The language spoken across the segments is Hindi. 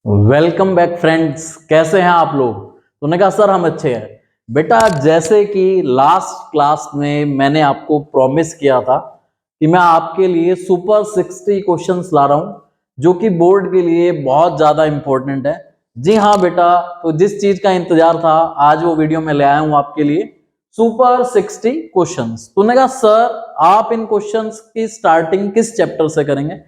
वेलकम बैक फ्रेंड्स, कैसे हैं आप लोग। तो उन्होंने कहा सर हम अच्छे हैं। बेटा जैसे कि लास्ट क्लास में मैंने आपको प्रॉमिस किया था कि मैं आपके लिए सुपर 60 क्वेश्चंस ला रहा हूं जो कि बोर्ड के लिए बहुत ज्यादा इंपॉर्टेंट है। जी हाँ बेटा, तो जिस चीज का इंतजार था आज वो वीडियो में ले आया हूं आपके लिए, सुपर 60 क्वेश्चंस। तो उन्होंने कहा सर आप इन क्वेश्चंस की स्टार्टिंग किस चैप्टर से करेंगे।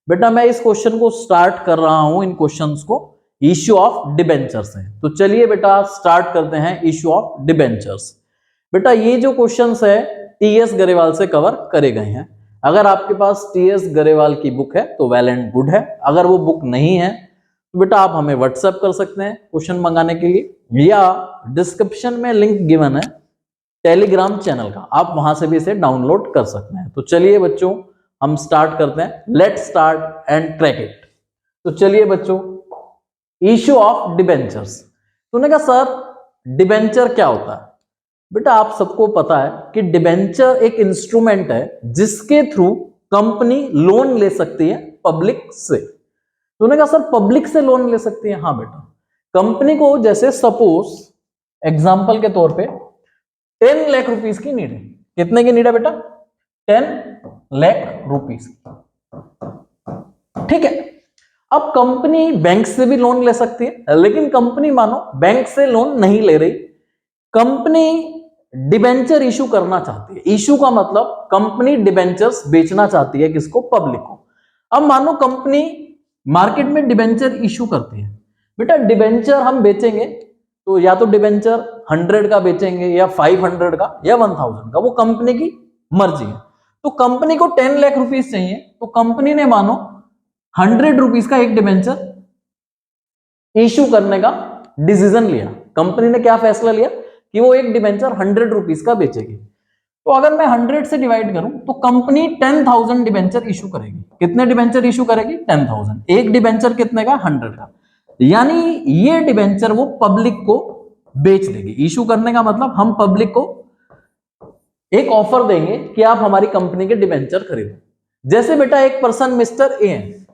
बेटा मैं इस क्वेश्चन को स्टार्ट कर रहा हूं, इन क्वेश्चंस को इश्यू ऑफ डिबेंचर से। तो चलिए बेटा स्टार्ट करते हैं इश्यू ऑफ डिबेंचर्स। बेटा ये जो क्वेश्चंस है टीएस गरेवाल से कवर करे गए हैं। अगर आपके पास टीएस गरेवाल की बुक है तो वेल एंड गुड है, अगर वो बुक नहीं है तो बेटा आप हमें व्हाट्सएप कर सकते हैं क्वेश्चन मंगाने के लिए, या डिस्क्रिप्शन में लिंक गिवन है टेलीग्राम चैनल का, आप वहां से भी इसे डाउनलोड कर सकते हैं। तो चलिए बच्चों हम स्टार्ट करते हैं, let start and track it. तो चलिए बच्चों, इश्यू ऑफ डिबेंचर्स। तूने कहा सर डिबेंचर क्या होता है। बेटा आप सबको पता है कि डिबेंचर एक इंस्ट्रूमेंट है जिसके थ्रू कंपनी लोन ले सकती है पब्लिक से। तूने कहा सर पब्लिक से लोन ले सकती है। हाँ बेटा, कंपनी को जैसे सपोज एग्जांपल के तौर पे 10 लाख रुपीस की नीड है। कितने की नीड है बेटा? 10 लाख रुपीस। ठीक है, अब कंपनी बैंक से भी लोन ले सकती है, लेकिन कंपनी मानो बैंक से लोन नहीं ले रही, कंपनी डिबेंचर इशू करना चाहती है। इशू का मतलब कंपनी डिबेंचर्स बेचना चाहती है किसको? पब्लिक को। अब मानो कंपनी मार्केट में डिबेंचर इशू करती है। बेटा डिबेंचर हम बेचेंगे तो या तो डिबेंचर 100 का बेचेंगे या 500 का या 1000 का, वो कंपनी की मर्जी है। तो कंपनी को 10 लाख रुपीस चाहिए, तो कंपनी ने मानो 100 रुपीस का एक डिबेंचर इशू करने का डिसीजन लिया। कंपनी ने क्या फैसला लिया कि वो एक डिबेंचर 100 रुपीस का बेचेगी। तो अगर मैं 100 से डिवाइड करूं तो कंपनी 10,000 डिबेंचर इशू करेगी। कितने डिबेंचर इशू करेगी? 10,000। एक डिबेंचर कितने का? 100 का। यानी ये डिबेंचर वो पब्लिक को बेच देगी। इशू करने का मतलब हम पब्लिक को एक ऑफर देंगे कि आप हमारी कंपनी के डिबेंचर खरीदो। जैसे बेटा एक पर्सन मिस्टर ए है,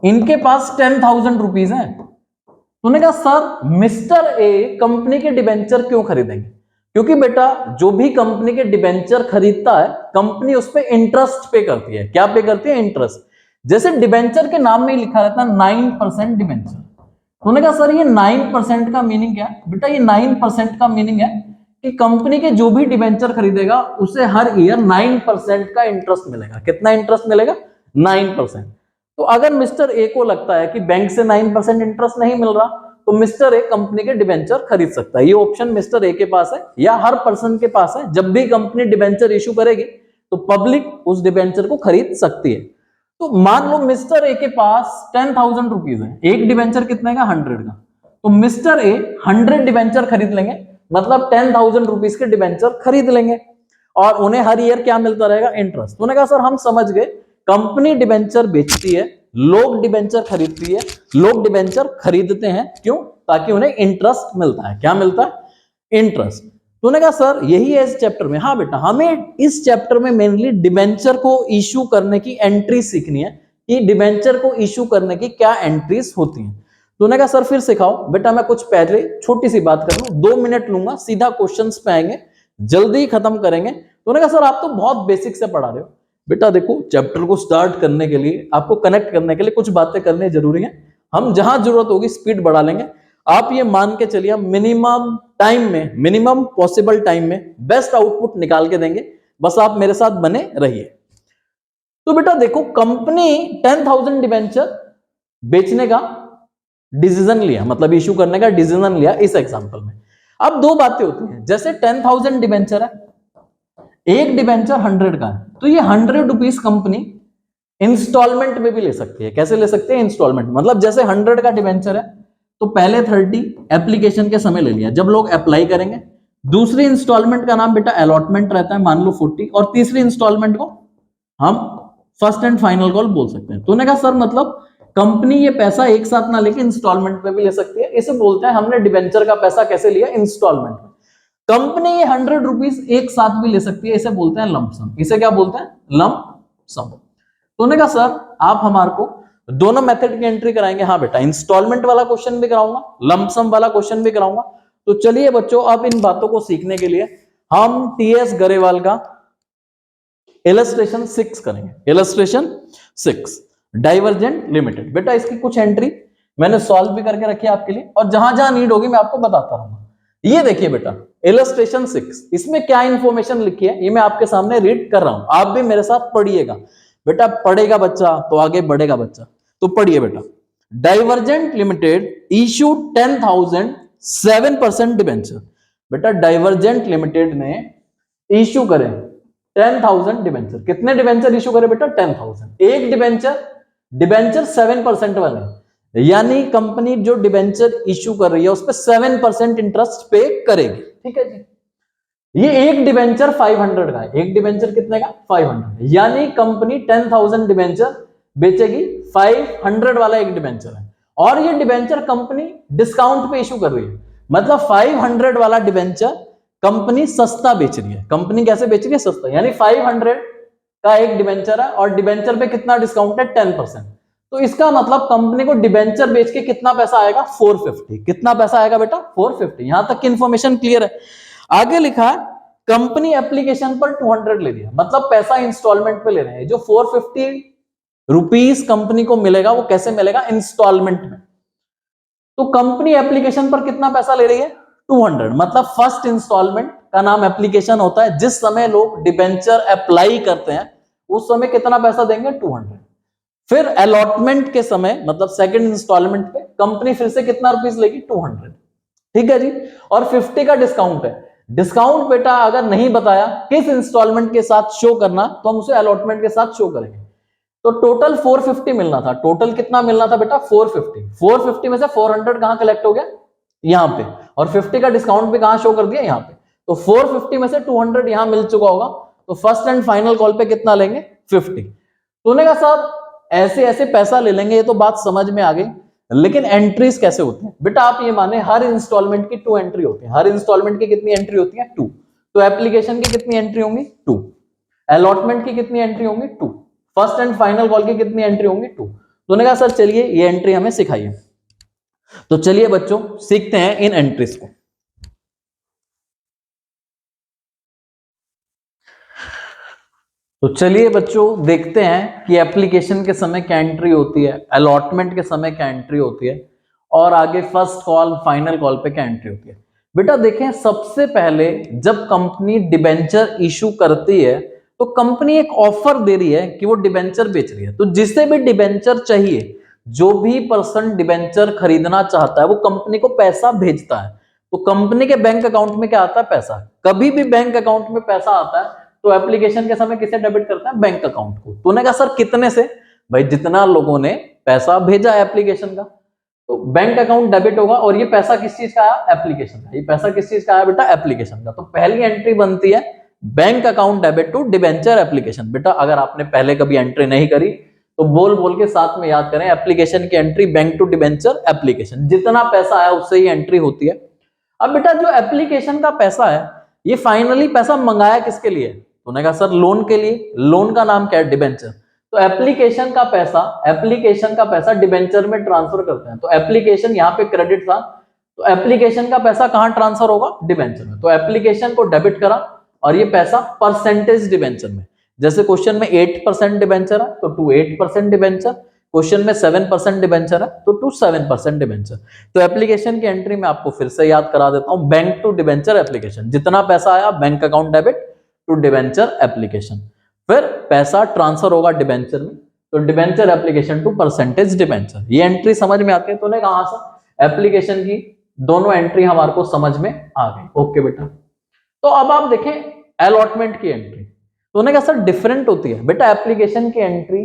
इनके पास 10,000 रुपीज है। उन्होंने कहा सर मिस्टर ए कंपनी के डिबेंचर क्यों खरीदेंगे? क्योंकि बेटा जो भी कंपनी के डिबेंचर खरीदता है कंपनी उस पर इंटरेस्ट पे करती है। क्या पे करती है? इंटरेस्ट। जैसे डिबेंचर के नाम में ही लिखा रहता है 9% डिबेंचर। उन्होंने कहा सर ये 9% का मीनिंग क्या है? बेटा ये 9% का मीनिंग है कि कंपनी के जो भी डिबेंचर खरीदेगा उसे हर ईयर 9% का इंटरेस्ट मिलेगा। कितना इंटरेस्ट मिलेगा? 9%। तो अगर मिस्टर ए को लगता है कि बैंक से 9% इंटरेस्ट नहीं मिल रहा तो मिस्टर ए कंपनी के डिबेंचर खरीद सकता है। ये ऑप्शन मिस्टर ए के पास है या हर पर्सन के पास है। जब भी कंपनी डिबेंचर इशू करेगी तो पब्लिक उस डिबेंचर को खरीद सकती है। तो मान लो मिस्टर ए के पास 10,000 रुपीज है, एक डिबेंचर कितने का? 100 का। तो मिस्टर ए 100 डिबेंचर खरीद लेंगे, मतलब 10,000 रुपीज के डिबेंचर खरीद लेंगे और उन्हें हर ईयर क्या मिलता रहेगा? इंटरेस्ट। उन्होंने कहा सर हम समझ गए, कंपनी डिबेंचर बेचती है, लोग डिबेंचर खरीदती है, लोग डिबेंचर खरीदते हैं क्यों? ताकि उन्हें इंटरेस्ट मिलता है। क्या मिलता है? इंटरेस्ट। तो उन्होंने कहा सर यही है इस चैप्टर में। हाँ बेटा, हमें इस चैप्टर में मेनली डिबेंचर को इशू करने की एंट्री सीखनी है कि डिबेंचर को इशू करने की क्या एंट्रीज होती हैं। तो उन्होंने कहा सर फिर सिखाओ। बेटा मैं कुछ पहले छोटी सी बात कर लूं, 2 मिनट लूंगा, सीधा क्वेश्चंस पे आएंगे, जल्दी खत्म करेंगे। तो उन्होंने कहा सर आप तो बहुत बेसिक से पढ़ा रहे हो। बेटा देखो चैप्टर को स्टार्ट करने के लिए, आपको कनेक्ट करने के लिए कुछ बातें करनी जरूरी है। हम जहां जरूरत होगी स्पीड बढ़ा लेंगे। आप ये मान के चलिए मिनिमम टाइम में, मिनिमम पॉसिबल टाइम में बेस्ट आउटपुट निकाल के देंगे। बस आप मेरे साथ बने रहिए। तो बेटा देखो कंपनी 10,000 डिबेंचर बेचने का डिसीजन लिया, मतलब इशू करने का डिसीजन लिया इस एग्जांपल में। अब दो बातें होती हैं, जैसे 10,000 डिबेंचर है, एक डिबेंचर 100 का है, तो ये 100 रुपीज कंपनी इंस्टॉलमेंट में भी ले सकती है। कैसे ले सकते हैं? इंस्टॉलमेंट। मतलब जैसे 100 का डिबेंचर है तो पहले 30 एप्लीकेशन के समय ले लिया, जब लोग अप्लाई करेंगे। दूसरी इंस्टॉलमेंट का नाम बेटा अलॉटमेंट रहता है, मान लो 40, और तीसरी इंस्टॉलमेंट को हम फर्स्ट एंड फाइनल कॉल बोल सकते हैं। तो उन्होंने कहा सर मतलब कंपनी ये पैसा एक साथ ना लेके इंस्टॉलमेंट में भी ले सकती है। इसे बोलते हैं हमने डिबेंचर का पैसा कैसे लिया? इंस्टॉलमेंट में। कंपनी ये 100 रुपीज एक साथ भी ले सकती है, इसे बोलते हैं लंप सम। इसे क्या बोलते हैं? लंप सम। तो उन्होंने कहा सर आप हमारे को दोनों मेथड की एंट्री कराएंगे। हाँ बेटा, इंस्टॉलमेंट वाला क्वेश्चन भी कराऊंगा, लमसम वाला क्वेश्चन भी कराऊंगा। तो चलिए बच्चों, अब इन बातों को सीखने के लिए हम टीएस गरेवाल का इलस्ट्रेशन 6 करेंगे। Illustration 6, divergent limited. बेटा इसकी कुछ एंट्री मैंने सॉल्व भी करके रखी है आपके लिए, और जहां जहां नीड होगी मैं आपको बताता रहूंगा। ये देखिए बेटा, इलस्ट्रेशन 6, इसमें क्या इंफॉर्मेशन लिखी है ये मैं आपके सामने रीड कर रहा हूं, आप भी मेरे साथ पढ़िएगा। बेटा पढ़ेगा बच्चा तो आगे बढ़ेगा बच्चा, तो पढ़िए बेटा। Divergent limited issue 10,000 7% debenture. बेटा डाइवर्जेंट लिमिटेड ने इशू करे 10,000 डिबेंचर। कितने डिबेंचर इशू करे बेटा? 10,000। एक डिबेंचर, डिबेंचर 7% वाले, यानी कंपनी जो डिबेंचर इशू कर रही है उस पर 7% इंटरेस्ट पे करेगी। ठीक है जी। ये एक डिबेंचर 500 का है। एक डिबेंचर कितने का? 500। यानी कंपनी 10,000 डिबेंचर बेचेगी, 500 वाला एक डिबेंचर है। और ये डिबेंचर कंपनी डिस्काउंट पे इशू कर रही है, मतलब 500 वाला डिबेंचर कंपनी सस्ता बेच रही है। कंपनी कैसे बेच रही है? सस्ता। यानी 500 का एक डिबेंचर है और डिबेंचर पे कितना डिस्काउंट है? 10%। तो इसका मतलब कंपनी को डिबेंचर बेच के कितना पैसा आएगा? 450। कितना पैसा आएगा बेटा? 450। यहां तक की इंफॉर्मेशन क्लियर है। आगे लिखा है कंपनी एप्लीकेशन पर 200 ले लिया, मतलब पैसा इंस्टॉलमेंट पे ले रहे हैं। जो 450 रुपीस कंपनी को मिलेगा वो कैसे मिलेगा? इंस्टॉलमेंट में। तो कंपनी एप्लीकेशन पर कितना पैसा ले रही है? 200। मतलब फर्स्ट इंस्टॉलमेंट का नाम एप्लीकेशन होता है। जिस समय लोग डिबेंचर अप्लाई करते हैं उस समय कितना पैसा देंगे? 200। फिर अलॉटमेंट के समय, मतलब सेकंड इंस्टॉलमेंट पे कंपनी फिर से कितना रुपीस लेगी? 200। ठीक है जी। और 50 का डिस्काउंट है। डिस्काउंट बेटा अगर नहीं बताया किस इंस्टॉलमेंट के साथ शो करना, तो हम उसे अलॉटमेंट के साथ शो करेंगे। तो टोटल 450 मिलना था। टोटल कितना मिलना था बेटा? 450। 450 में से 400 कहां कलेक्ट हो गया? यहां पे। और 50 का डिस्काउंट भी कहां शो कर दिया? यहां पे। तो 450 में से 200 यहां मिल चुका होगा। तो फर्स्ट एंड फाइनल कॉल पे कितना लेंगे? 50। तूने कहा साहब ऐसे ऐसे पैसा ले लेंगे, ये तो बात समझ में आ गई, लेकिन एंट्रीज कैसे होती हैं? बेटा आप ये माने हर इंस्टॉलमेंट की 2 एंट्री होती है। हर इंस्टॉलमेंट की कितनी एंट्री होती है? 2। तो एप्लीकेशन की कितनी एंट्री होंगी? 2। अलॉटमेंट की कितनी एंट्री होंगी? 2। फर्स्ट एंड फाइनल कॉल की कितनी एंट्री होंगी? 2। तो उन्होंने कहा सर चलिए ये एंट्री हमें सिखाइए। तो चलिए बच्चों सीखते हैं इन एंट्रीज को। तो चलिए बच्चों देखते हैं कि एप्लीकेशन के समय क्या एंट्री होती है, अलॉटमेंट के समय क्या एंट्री होती है, और आगे फर्स्ट कॉल फाइनल कॉल पे क्या एंट्री होती है। बेटा देखें, सबसे पहले जब कंपनी डिबेंचर इशू करती है तो कंपनी एक ऑफर दे रही है कि वो डिबेंचर बेच रही है। तो जिसे भी डिबेंचर चाहिए, जो भी पर्सन डिबेंचर खरीदना चाहता है वो कंपनी को पैसा भेजता है। तो कंपनी के बैंक अकाउंट में क्या आता है? पैसा। कभी भी बैंक अकाउंट में पैसा आता है तो एप्लीकेशन के समय किसे डेबिट करता है? बैंक अकाउंट को। तूने कहा सर कितने से? भाई जितना लोगों ने पैसा भेजा एप्लीकेशन का, तो बैंक अकाउंट डेबिट होगा। और ये पैसा किस चीज का आया? एप्लीकेशन का। ये पैसा किस चीज का आया बेटा? एप्लीकेशन का। तो पहली एंट्री बनती है bank account debit to debenture application. बेटा अगर आपने पहले कभी एंट्री नहीं करी तो बोल बोल के साथ में याद करें, एप्लीकेशन की entry bank to debenture application. जितना पैसा आया उससे ही एंट्री होती है। अब बेटा जो एप्लीकेशन का पैसा है, ये फाइनली पैसा मंगाया किसके लिए? तूने कहा सर लोन के लिए। लोन का नाम क्या है? डिबेंचर। तो एप्लीकेशन का पैसा डिबेंचर में ट्रांसफर करते हैं। तो एप्लीकेशन यहाँ पे क्रेडिट था, तो एप्लीकेशन का पैसा कहां ट्रांसफर होगा? डिबेंचर में। तो एप्लीकेशन को डेबिट करा और ये पैसा परसेंटेज डिबेंचर में। जैसे क्वेश्चन में 8% डिबेंचर है तो टू 8% डिबेंचर, क्वेश्चन में 7% डिबेंचर है तो टू 7% डिबेंचर। तो एप्लीकेशन की एंट्री में आपको फिर से याद करा देता हूं, बैंक टू डिबेंचर एप्लीकेशन। जितना पैसा आया bank account debit to debenture application, फिर पैसा ट्रांसफर होगा डिबेंचर में, तो debenture application to percentage debenture. ये एंट्री समझ में आती है? तूने कहा सर एप्लीकेशन की दोनों एंट्री हमारे को समझ में आ गई। ओके बेटा। तो अब आप देखें अलॉटमेंट की एंट्री, तो उन्हें कहा सर डिफरेंट होती है। बेटा एप्लीकेशन की एंट्री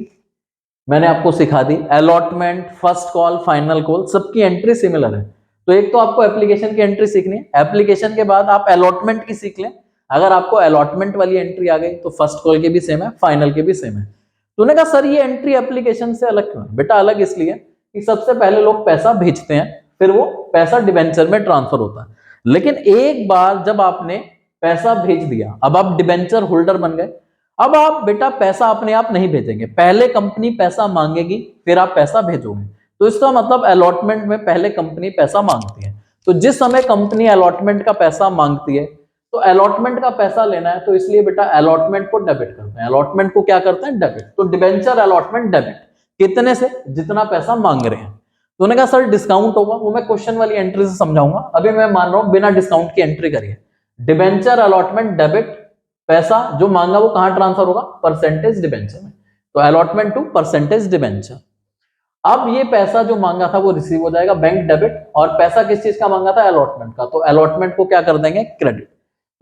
मैंने आपको सिखा दी, allotment, first call, final call, सबकी एंट्री सिमिलर है। तो एक तो आपको एप्लीकेशन की एंट्री सीखनी है, एप्लीकेशन के बाद आप अलॉटमेंट की सीख लें। अगर आपको अलॉटमेंट वाली एंट्री आ गई तो फर्स्ट कॉल की भी सेम है, फाइनल की भी सेम है। तो उन्होंने कहा सर ये एंट्री एप्लीकेशन से अलग क्यों है? बेटा अलग इसलिए कि सबसे पहले लोग पैसा भेजते हैं, फिर वो पैसा डिबेंचर में ट्रांसफर होता है। लेकिन एक बार जब आपने पैसा भेज दिया, अब आप डिबेंचर होल्डर बन गए, अब आप बेटा पैसा अपने आप नहीं भेजेंगे, पहले कंपनी पैसा मांगेगी फिर आप पैसा भेजोगे। तो इसका मतलब अलॉटमेंट में पहले कंपनी पैसा मांगती है। तो जिस समय कंपनी अलॉटमेंट का पैसा मांगती है तो अलॉटमेंट का पैसा लेना है, तो इसलिए बेटा अलॉटमेंट को डेबिट करते हैं। अलॉटमेंट को क्या करते हैं? डेबिट। तो डिबेंचर अलॉटमेंट डेबिट, कितने से? जितना पैसा मांग रहे हैं। तो उन्होंने कहा सर डिस्काउंट होगा, वो मैं क्वेश्चन वाली एंट्री से समझाऊंगा, अभी मैं मान रहा हूं बिना डिस्काउंट की एंट्री करिए। डिबेंचर अलॉटमेंट डेबिट, पैसा जो मांगा वो कहां ट्रांसफर होगा? परसेंटेज डिबेंचर में। तो अलॉटमेंट टू परसेंटेज डिबेंचर। अब ये पैसा जो मांगा था वो रिसीव हो जाएगा, बैंक डेबिट। और पैसा किस चीज का मांगा था? अलॉटमेंट का। तो अलॉटमेंट को क्या कर देंगे? क्रेडिट।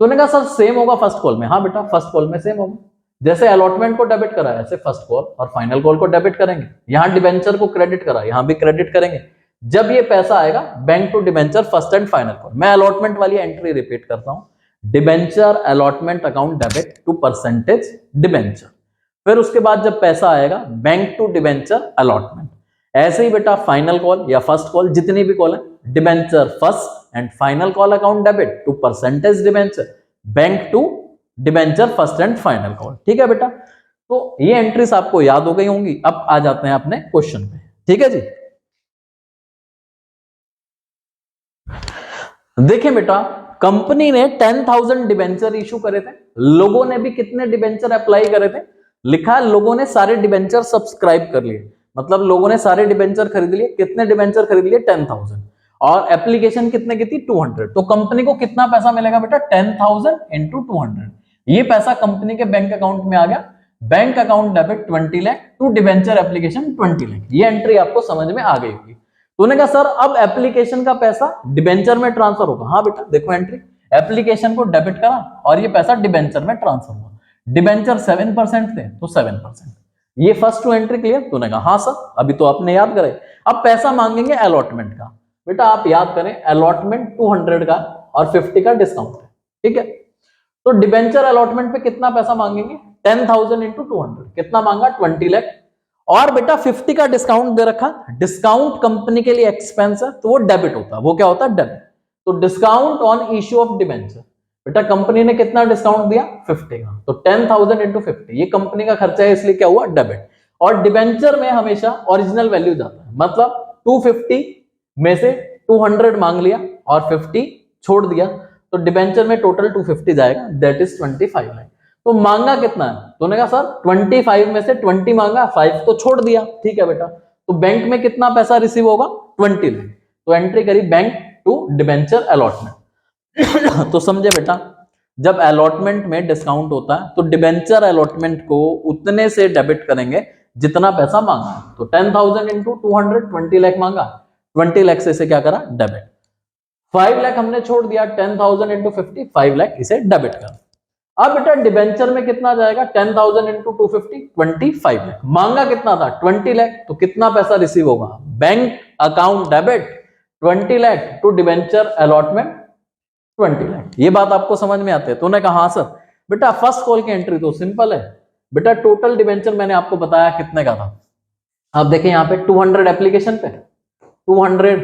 तो उन्होंने कहा सर सेम होगा फर्स्ट कॉल में। हाँ बेटा फर्स्ट कॉल में सेम होगा, जैसे अलॉटमेंट को डेबिट करा है ऐसे फर्स्ट कॉल और फाइनल कॉल को डेबिट करेंगे। यहां डिबेंचर को क्रेडिट करा, यहां भी क्रेडिट करेंगे। जब ये पैसा आएगा bank to debenture first and final call. मैं अलॉटमेंट वाली एंट्री रिपीट करता हूं, debenture allotment account debit to percentage debenture. फिर उसके बाद जब पैसा आएगा बैंक टू डिबेंचर अलॉटमेंट। ऐसे ही बेटा फाइनल कॉल या फर्स्ट कॉल जितनी भी कॉल है, debenture first and final call account debit to percentage debenture, bank to debenture first and final call. ठीक है बेटा, तो ये एंट्रीज आपको याद हो गई होंगी। अब आ जाते हैं अपने क्वेश्चन पे। ठीक है जी, देखिए बेटा कंपनी ने 10,000 डिबेंचर इशू करे थे, लोगों ने भी कितने डिबेंचर अप्लाई करे थे? लिखा है लोगों ने सारे डिबेंचर सब्सक्राइब कर लिए, मतलब लोगों ने सारे डिबेंचर खरीद लिए। कितने डिबेंचर खरीद लिए? 10,000। और एप्लीकेशन कितने की थी? 200। तो कंपनी को कितना पैसा मिलेगा बेटा? 10,000 इंटू 200। ये पैसा कंपनी के बैंक अकाउंट में आ गया। Bank account debit 20 lakh to debenture application 20 lakh. ये एंट्री आपको समझ में आ गई होगी। तो उन्होंने कहा सर अब एप्लीकेशन का पैसा डिबेंचर में ट्रांसफर होगा। हाँ बेटा देखो एंट्री, एप्लीकेशन को डेबिट करा और ये पैसा डिबेंचर में ट्रांसफर हुआ। डिबेंचर 7% थे तो 7%। ये फर्स्ट टू एंट्री क्लियर? तो उन्होंने कहा हाँ सर, अभी तो आपने याद करे। अब पैसा मांगेंगे अलॉटमेंट का। बेटा आप याद करें अलॉटमेंट 200 का और 50 का डिस्काउंट है। ठीक है, तो डिबेंचर अलॉटमेंट पे कितना पैसा मांगेंगे? 10,000 इंटू 200, कितना मांगा? 20 लाख। और बेटा 50 का डिस्काउंट दे रखा, डिस्काउंट कंपनी के लिए एक्सपेंस है तो वो डेबिट होता है। वो क्या होता है? डेबिट। तो discount on issue of debenture, बेटा कंपनी ने कितना डिस्काउंट दिया? 50 का। तो 10,000 इंटू 50, ये कंपनी का खर्चा है इसलिए क्या हुआ? डेबिट। और डिबेंचर में हमेशा ओरिजिनल वैल्यू जाता है, मतलब 250 में से 200 मांग लिया और 50 छोड़ दिया, तो डिबेंचर में टोटल 250 जाएगा, दैट इज 25 लाख। तो मांगा कितना है? तो उन्होंने कहा सर 25 में से 20 मांगा, 5 तो छोड़ दिया। ठीक है बेटा, तो बैंक में कितना पैसा रिसीव होगा? 20 लाख। तो एंट्री करी बैंक टू डिबेंचर अलॉटमेंट। तो समझे बेटा, जब अलॉटमेंट में डिस्काउंट होता है तो डिबेंचर अलॉटमेंट को उतने से डेबिट करेंगे जितना पैसा मांगा। तो 10,000 इंटू 200, 20 लाख मांगा, 20 लाख से इसे क्या करा? डेबिट। 5 लाख हमने छोड़ दिया, 10,000 इंटू 50, 5 लाख इसे डेबिट कर। अब बेटा डिबेंचर में कितना जाएगा? 10,000 इंटू 250, 25 लाख। मांगा कितना था? 20 लाख। तो कितना पैसा रिसीव होगा? Bank account debit 20 lakh to debenture allotment 20 lakh. ये बात आपको समझ में आती है? तो उन्होंने कहा हाँ सर। बेटा फर्स्ट कॉल की एंट्री तो सिंपल है बेटा, टोटल डिबेंचर मैंने आपको बताया कितने का था। आप देखें यहाँ पे 200 एप्लीकेशन पे, 200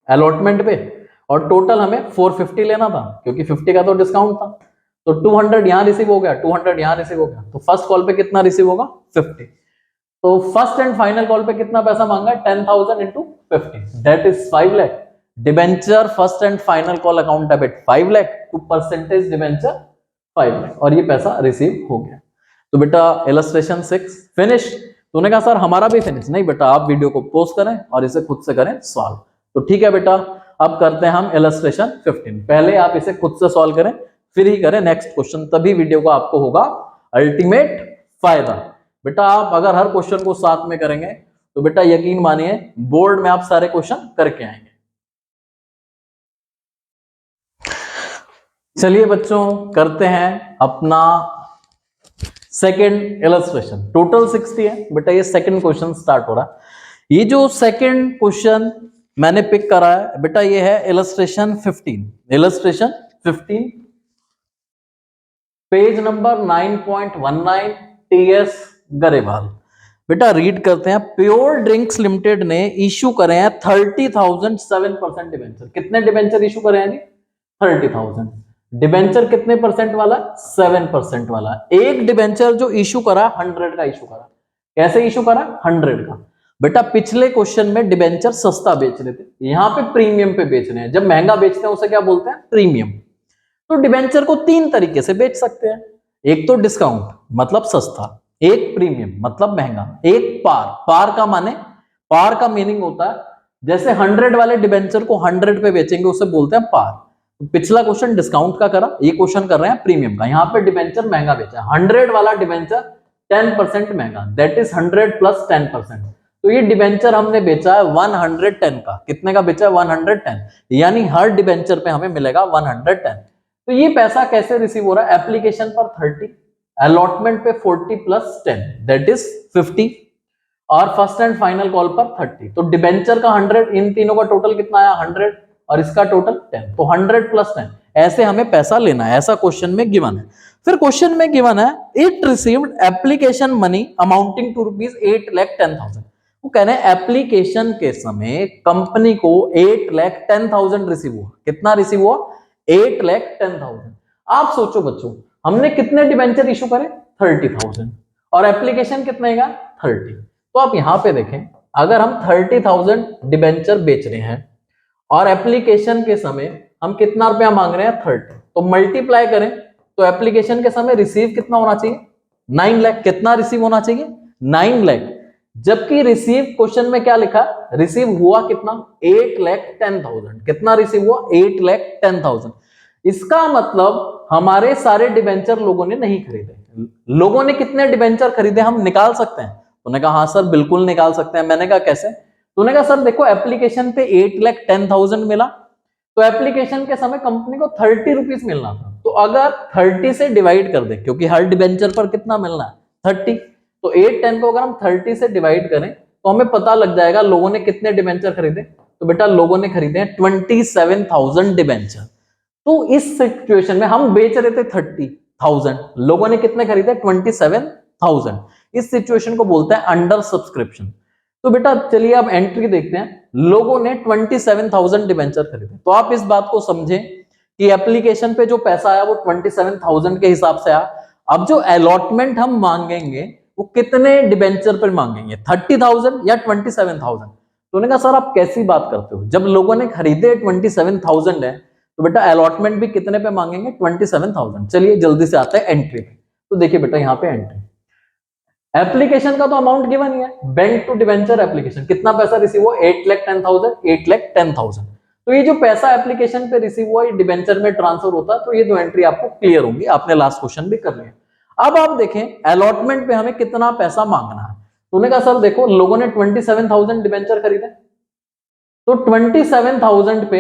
अलॉटमेंट पे, और टोटल हमें 450 लेना था क्योंकि 50 का तो डिस्काउंट था। तो 200 यहां रिसीव हो गया, 200 यहां रिसीव हो गया। तो फर्स्ट कॉल पे कितना रिसीव होगा? 50। तो फर्स्ट एंड फाइनल कॉल पे कितना पैसा मांगा? 10,000 into 50, that is 5 lakh. Debenture first and final call account debit 5 lakh to percentage debenture 5 lakh, और ये पैसा रिसीव हो गया। तो बेटा इलस्ट्रेशन 6 फिनिश। तो उन्होंने कहा सर हमारा भी फिनिश नहीं बेटा, आप वीडियो को पॉज करें और इसे खुद से करें सॉल्व। तो ठीक है बेटा, अब करते हैं हम इलस्ट्रेशन 15। पहले आप इसे खुद से सॉल्व करें फिर ही करें नेक्स्ट क्वेश्चन, तभी वीडियो को आपको होगा अल्टीमेट फायदा। बेटा आप अगर हर क्वेश्चन को साथ में करेंगे तो बेटा यकीन मानिए बोर्ड में आप सारे क्वेश्चन करके आएंगे। चलिए बच्चों करते हैं अपना सेकंड इलस्ट्रेशन। टोटल 60 है बेटा, ये सेकंड क्वेश्चन स्टार्ट हो रहा है। ये जो सेकंड क्वेश्चन मैंने पिक करा है बेटा, ये है illustration 15। Illustration 15 page number 9.19 TS Grewal. बेटा रीड करते हैं। प्योर ड्रिंक्स लिमिटेड ने इशू करे हैं 30,000 7% डिबेंचर। कितने डिबेंचर इशू करे हैं जी? 30,000। डिबेंचर कितने परसेंट वाला? 7% वाला। एक डिबेंचर जो इशू करा 100 का इशू करा। कैसे इशू करा? 100 का। बेटा पिछले क्वेश्चन में डिबेंचर सस्ता बेच रहे थे, यहां पे प्रीमियम पे बेच रहे हैं। जब महंगा बेचते हैं उसे क्या बोलते हैं? प्रीमियम। तो डिबेंचर को तीन तरीके से बेच सकते हैं। एक तो डिस्काउंट मतलब सस्ता, एक प्रीमियम मतलब महंगा, एक पार। पार का माने, पार का मीनिंग होता है जैसे 100 वाले डिबेंचर को 100 पे बेचेंगे उसे बोलते हैं पार। तो पिछला क्वेश्चन डिस्काउंट का करा, ये क्वेश्चन कर रहे हैं प्रीमियम का। यहां पे डिबेंचर महंगा बेचा है, 100 वाला डिबेंचर 10% महंगा, दैट इज 100 प्लस 10%। तो ये डिबेंचर हमने बेचा है 110 का। कितने का बेचा है? 110। यानी हर डिबेंचर पे हमें मिलेगा 110। तो ये पैसा कैसे रिसीव हो रहा है? एप्लीकेशन पर 30, अलॉटमेंट पे 40 प्लस 10 दैट इज 50, और फर्स्ट एंड फाइनल कॉल पर 30। तो डिबेंचर का 100, इन तीनों का टोटल कितना आया? 100, और इसका टोटल 10। तो 100 प्लस 10 ऐसे हमें पैसा लेना है, ऐसा क्वेश्चन में गिवन है। फिर क्वेश्चन में गिवन है it received application money amounting to ₹8,10,000। वो कह रहे हैं एप्लीकेशन के समय कंपनी को 8,10,000 रिसीव हुआ। कितना रिसीव हुआ? 8,10,000। आप सोचो बच्चों, हमने कितने डिबेंचर इशू करे? 30,000, और एप्लीकेशन कितने का? 30। तो आप यहां पे देखें, अगर हम 30,000 डिबेंचर बेच रहे हैं और एप्लीकेशन के समय हम कितना रुपया मांग रहे हैं? 30, तो मल्टीप्लाई करें तो एप्लीकेशन के समय रिसीव कितना होना चाहिए? 9 लाख। कितना रिसीव होना चाहिए? 9 लाख। जबकि रिसीव क्वेश्चन में क्या लिखा? रिसीव हुआ कितना? 8,10,000। कितना रिसीव हुआ? 8,10,000। इसका मतलब हमारे सारे डिबेंचर लोगों ने नहीं खरीदे। लोगों ने कितने डिबेंचर खरीदे हम निकाल सकते हैं? तूने कहा हाँ सर बिल्कुल निकाल सकते हैं। मैंने कहा कैसे? तूने कहा सर देखो एप्लीकेशन पे 8,10,000 मिला, तो एप्लीकेशन के समय कंपनी को 30 रुपीज मिलना था। तो अगर 30 से डिवाइड कर दे, क्योंकि हर डिबेंचर पर कितना मिलना है? 30। तो 810 को अगर हम 30 से डिवाइड करें तो हमें पता लग जाएगा लोगों ने कितने डिबेंचर खरीदे। तो बेटा लोगों ने खरीदे हैं 27,000 डिबेंचर। तो इस सिचुएशन में हम बेच रहे थे 30,000, लोगों ने कितने खरीदे? 27,000। इस सिचुएशन को बोलते हैं अंडर सब्सक्रिप्शन। तो बेटा चलिए अब एंट्री देखते हैं। लोगों ने 27,000 डिबेंचर खरीदे, तो आप इस बात को समझें कि एप्लीकेशन पे जो पैसा आया वो 27,000 के हिसाब से आया। अब जो अलॉटमेंट हम मांगेंगे वो कितने डिबेंचर पर मांगेंगे? 30,000 या 27,000? तो उन्होंने कहा सर आप कैसी बात करते हो, जब लोगों ने खरीदे 27,000 है तो बेटा अलॉटमेंट भी कितने पे मांगेंगे? 27,000। चलिए जल्दी से आते हैं एंट्री पे। तो देखिए बेटा यहाँ पे एंट्री, एप्लीकेशन का तो अमाउंट गिवन ही है। बैंक टू डिबेंचर एप्लीकेशन कितना पैसा रिसीव हुआ? 8,10,000, 8,10,000। तो ये जो पैसा एप्लीकेशन पे रिसीव हुआ ये डिबेंचर में ट्रांसफर होता है। तो ये दो एंट्री आपको क्लियर होंगी, आपने लास्ट क्वेश्चन भी कर लिया। अब आप देखें अलॉटमेंट पे हमें कितना पैसा मांगना है। तो उन्होंने कहा सर देखो लोगों ने 27,000 डिबेंचर खरीदे, तो 27,000 पे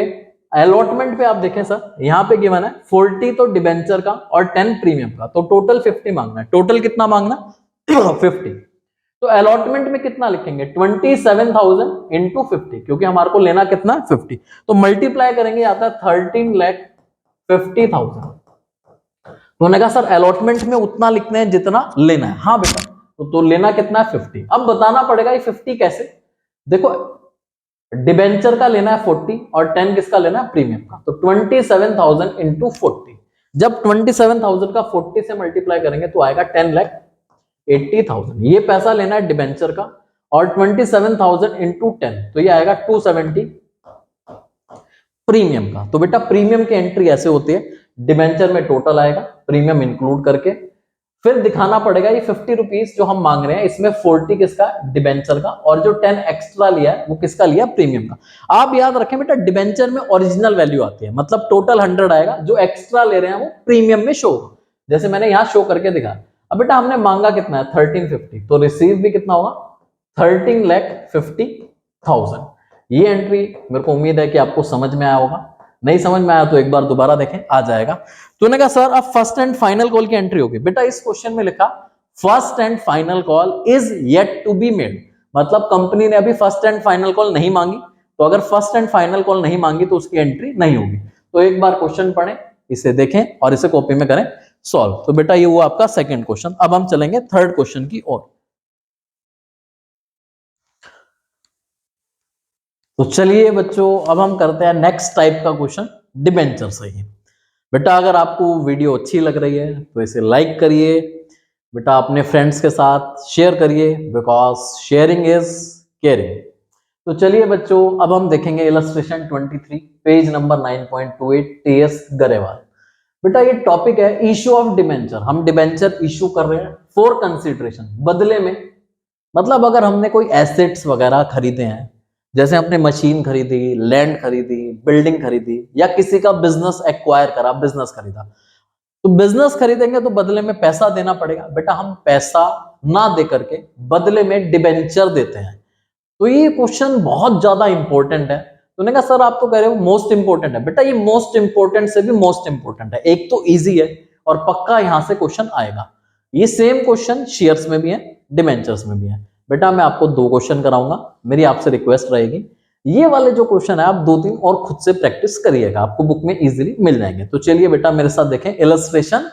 अलॉटमेंट पे आप देखें सर यहां पे गिवन है 40 तो डिबेंचर का और 10 प्रीमियम का, तो टोटल 50 मांगना है। टोटल कितना मांगना? 50। तो अलॉटमेंट में कितना लिखेंगे? 27,000 इंटू 50, क्योंकि हमारे को लेना कितना? 50। तो मल्टीप्लाई करेंगे आता है 13,50,000। तो उन्होंने कहा सर अलॉटमेंट में उतना लिखते हैं जितना लेना है। हाँ बेटा, तो लेना कितना है? 50। अब बताना पड़ेगा ये 50 कैसे। देखो डिबेंचर का लेना है 40 और 10 किसका लेना है? प्रीमियम का। तो 27,000 इंटू 40, जब 27,000 का 40 से मल्टीप्लाई करेंगे तो आएगा 10,80,000। ये पैसा लेना है डिबेंचर का, और 27,000 इंटू 10 तो ये आएगा 270 प्रीमियम का। तो बेटा प्रीमियम की एंट्री ऐसे होती है, डिबेंचर में टोटल आएगा प्रीमियम इंक्लूड करके, फिर दिखाना पड़ेगा ये 50 रुपीज जो हम मांग रहे हैं इसमें 40 किसका? डिबेंचर का, और जो 10 एक्स्ट्रा लिया है वो किसका लिया? प्रीमियम का। आप याद रखें बेटा डिबेंचर में ओरिजिनल वैल्यू आती है, मतलब टोटल 100 आएगा, जो एक्स्ट्रा ले रहे हैं वो प्रीमियम में शो होगा, जैसे मैंने यहाँ शो करके दिखा। अब बेटा हमने मांगा कितना है? 1350, तो रिसीव भी कितना होगा? 13,50,000। ये एंट्री मेरे को उम्मीद है कि आपको समझ में आया होगा। नहीं समझ में आया तो एक बार दोबारा देखें, आ जाएगा। तो उन्होंने कहा सर अब फर्स्ट एंड फाइनल कॉल की एंट्री होगी। बेटा इस क्वेश्चन में लिखा first and final call is yet to be made, मतलब कंपनी ने अभी फर्स्ट एंड फाइनल कॉल नहीं मांगी। तो अगर फर्स्ट एंड फाइनल कॉल नहीं मांगी तो उसकी एंट्री नहीं होगी। तो एक बार क्वेश्चन पढ़ें, इसे देखें और इसे कॉपी में करें सॉल्व। तो बेटा ये हुआ आपका सेकंड क्वेश्चन। अब हम चलेंगे थर्ड क्वेश्चन की ओर। तो चलिए बच्चों अब हम करते हैं नेक्स्ट टाइप का क्वेश्चन डिबेंचर से ही। बेटा अगर आपको वीडियो अच्छी लग रही है तो इसे लाइक करिए, बेटा अपने फ्रेंड्स के साथ शेयर करिए, बिकॉज शेयरिंग इज केयरिंग। तो चलिए बच्चों, अब हम देखेंगे illustration 23, page number 9.28, TS Grewal. बेटा ये टॉपिक है इश्यू ऑफ डिबेंचर। हम डिबेंचर इश्यू कर रहे हैं फॉर कंसिडरेशन, बदले में। मतलब अगर हमने कोई एसेट्स वगैरह खरीदे हैं, जैसे हमने मशीन खरीदी, लैंड खरीदी, बिल्डिंग खरीदी, या किसी का बिजनेस एक्वायर करा, बिजनेस खरीदा, तो बिजनेस खरीदेंगे तो बदले में पैसा देना पड़ेगा। बेटा हम पैसा ना दे करके बदले में डिबेंचर देते हैं। तो ये क्वेश्चन बहुत ज्यादा इंपॉर्टेंट है। तो उन्होंने कहा सर आप तो कह रहे हो मोस्ट इंपॉर्टेंट है। बेटा ये मोस्ट इंपॉर्टेंट से भी मोस्ट इंपॉर्टेंट है। एक तो इजी है और पक्का यहां से क्वेश्चन आएगा। ये सेम क्वेश्चन शेयर्स में भी है, डिबेंचर्स में भी है। बेटा मैं आपको 2 क्वेश्चन कराऊंगा, मेरी आपसे रिक्वेस्ट रहेगी ये वाले जो क्वेश्चन है आप 2-3 और खुद से प्रैक्टिस करिएगा, आपको बुक में इजीली मिल जाएंगे। तो चलिए बेटा मेरे साथ देखें इलस्ट्रेशन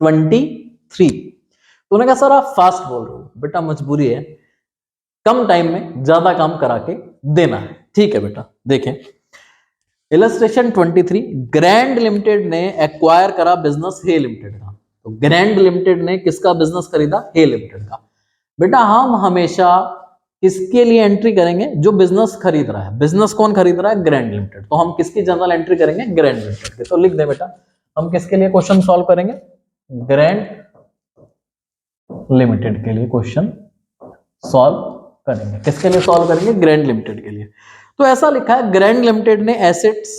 23। तो उन्होंने कहा सर आप फास्ट बोल रहे हो। बेटा मजबूरी है, कम टाइम में ज्यादा काम करा के देना है। ठीक है बेटा देखें इलस्ट्रेशन 23, ग्रैंड लिमिटेड ने एक्वायर करा बिजनेस हे लिमिटेड का। तो ग्रैंड लिमिटेड ने किसका बिजनेस खरीदा? हे लिमिटेड का। बेटा हम हमेशा किसके लिए एंट्री करेंगे? जो बिजनेस खरीद रहा है। बिजनेस कौन खरीद रहा है? Grand limited. तो हम किसकी जनरल एंट्री करेंगे? ग्रैंड लिमिटेड के। तो लिख दे बेटा, हम किसके लिए क्वेश्चन सॉल्व करेंगे? ग्रैंड लिमिटेड के लिए क्वेश्चन सॉल्व करेंगे। किसके लिए सॉल्व करेंगे? ग्रैंड लिमिटेड के लिए। तो ऐसा लिखा है ग्रैंड लिमिटेड ने एसेट्स,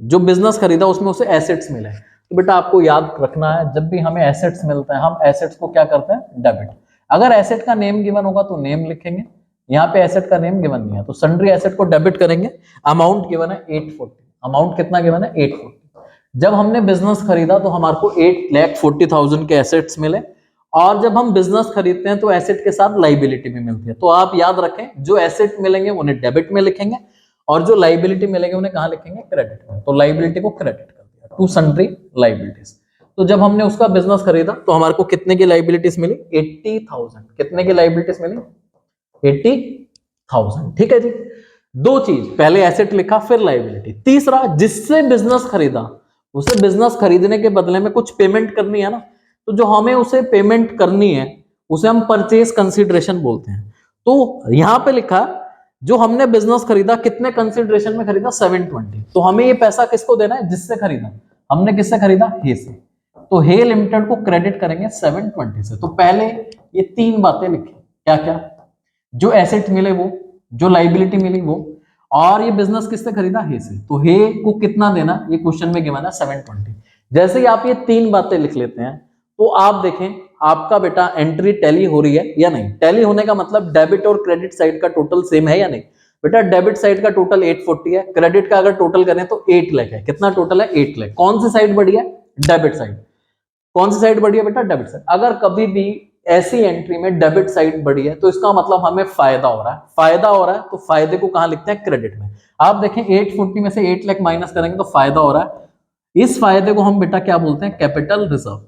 जो बिजनेस खरीदा उसमें उसे एसेट्स मिले। तो बेटा आपको याद रखना है जब भी हमें एसेट्स मिलता है हम एसेट्स को क्या करते हैं? डेबिट। अगर एसेट का नेम गिवन होगा तो नेम लिखेंगे, यहाँ पे एसेट का नेम गिवन नहीं है तो सन्ड्री एसेट को डेबिट करेंगे। अमाउंट गिवन है 840। अमाउंट कितना गिवन है? 840। जब हमने बिजनेस खरीदा तो हमारे को 8,40,000 के एसेट्स मिले, और जब हम बिजनेस खरीदते हैं तो एसेट के साथ लाइबिलिटी भी मिलती है। तो आप याद रखें जो एसेट मिलेंगे उन्हें डेबिट में लिखेंगे और जो लाइबिलिटी मिलेंगे उन्हें कहां लिखेंगे? क्रेडिट में। तो लाइबिलिटी को क्रेडिट कर दिया, टू सन्ड्री लाइबिलिटीज। तो जब हमने उसका बिजनेस खरीदा तो हमारे को कितने की लाइबिलिटीज मिली? 80,000। कितने की लाइबिलिटीज मिली? 80,000। ठीक है जी। 2 चीज, पहले एसेट लिखा फिर लाइबिलिटी। तीसरा, जिससे बिजनेस खरीदा उसे बिजनेस खरीदने के बदले में कुछ पेमेंट करनी है ना, तो जो हमें उसे पेमेंट करनी है उसे हम परचेज कंसीडरेशन बोलते हैं। तो यहां पे लिखा जो हमने बिजनेस खरीदा कितने कंसीडरेशन में खरीदा? 720। तो हमें ये पैसा किसको देना है? जिससे खरीदा। हमने किससे खरीदा? हे से। तो हे लिमिटेड को क्रेडिट करेंगे 720 से। तो पहले ये 3 बातें लिखी, क्या क्या? जो एसेट मिले वो, जो लाइबिलिटी मिली वो, और ये बिजनेस किससे खरीदा? हे से। तो हे को कितना देना ये क्वेश्चन में गिवन है 720। जैसे ही आप ये 3 बातें लिख लेते हैं तो आप देखें आपका बेटा एंट्री टैली हो रही है या नहीं। टैली होने का मतलब डेबिट और क्रेडिट साइड का टोटल सेम है या नहीं। बेटा डेबिट साइड का टोटल 840 है, क्रेडिट का अगर टोटल करें तो 8 लाख है। कितना टोटल है? 8 लाख। कौन सी साइड बढ़ी है? Debit side. कौन सी साइड बढ़ी है बेटा? Debit side. अगर कभी भी ऐसी एंट्री में डेबिट साइड बढ़ी है तो इसका मतलब हमें फायदा हो रहा है। फायदा हो रहा है तो फायदे को कहां लिखते हैं? क्रेडिट में। आप देखें 840 में से 8 लाख माइनस करेंगे तो फायदा हो रहा है। इस फायदे को हम बेटा क्या बोलते हैं? Capital reserve.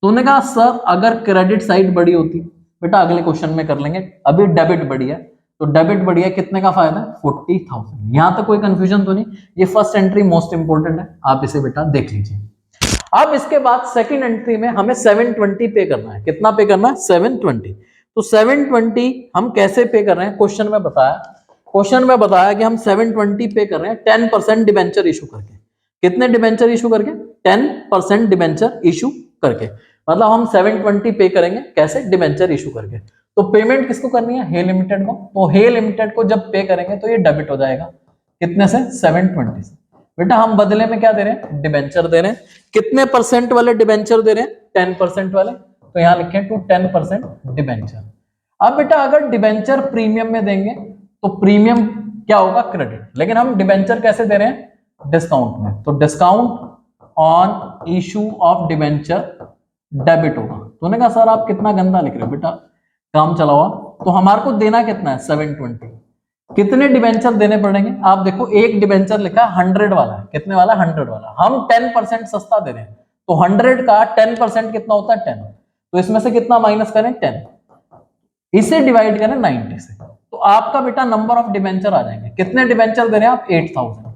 तो उन्होंने कहा सर अगर क्रेडिट साइड बढ़ी होती, बेटा अगले क्वेश्चन में कर लेंगे, अभी डेबिट बढ़ी है तो डेबिट बढ़ी है, कितने का फायदा? 40,000। यहां तक कोई कंफ्यूजन तो नहीं। ये फर्स्ट एंट्री मोस्ट इंपोर्टेंट है, आप इसे बेटा देख लीजिए। अब इसके बाद सेकंड एंट्री में हमें 720 पे करना है। कितना पे करना है? 720। तो 720 हम कैसे पे कर रहे हैं? क्वेश्चन में बताया कि हम 720 पे कर रहे हैं 10% डिबेंचर इशू करके। कितने डिबेंचर इशू करके? 10% डिबेंचर इशू करके। मतलब हम 720 पे करेंगे कैसे? डिबेंचर इशू करके। तो पेमेंट किसको करनी है? हे लिमिटेड को। तो हे लिमिटेड को जब पे करेंगे तो ये डेबिट हो जाएगा। कितने से? 720 से। बेटा हम बदले में क्या दे रहे हैं? डिबेंचर दे रहे हैं। कितने परसेंट वाले डिबेंचर दे रहे हैं? 10% वाले। तो यहां लिखें टू 10% डिबेंचर। अब बेटा अगर डिबेंचर प्रीमियम में देंगे तो प्रीमियम क्या होगा? क्रेडिट। लेकिन हम डिबेंचर कैसे दे रहे हैं? डिस्काउंट में। तो discount on issue of debenture debit होगा। तो उन्होंने कहा सर आप कितना गंदा लिख रहे हो। बेटा काम चलाओ। तो हमारे को देना कितना है? 720। कितने डिबेंचर देने पड़ेंगे? आप देखो एक डिबेंचर लिखा है 100 वाला है। कितने वाला? 100 वाला। हम 10% सस्ता दे रहे हैं तो 100 का 10% कितना होता है? 10। तो इसमें से कितना माइनस करें? 10। इसे डिवाइड करें 90 से तो आपका बेटा नंबर ऑफ डिबेंचर आ जाएंगे। कितने डिबेंचर दे रहे हैं आप? 8,000।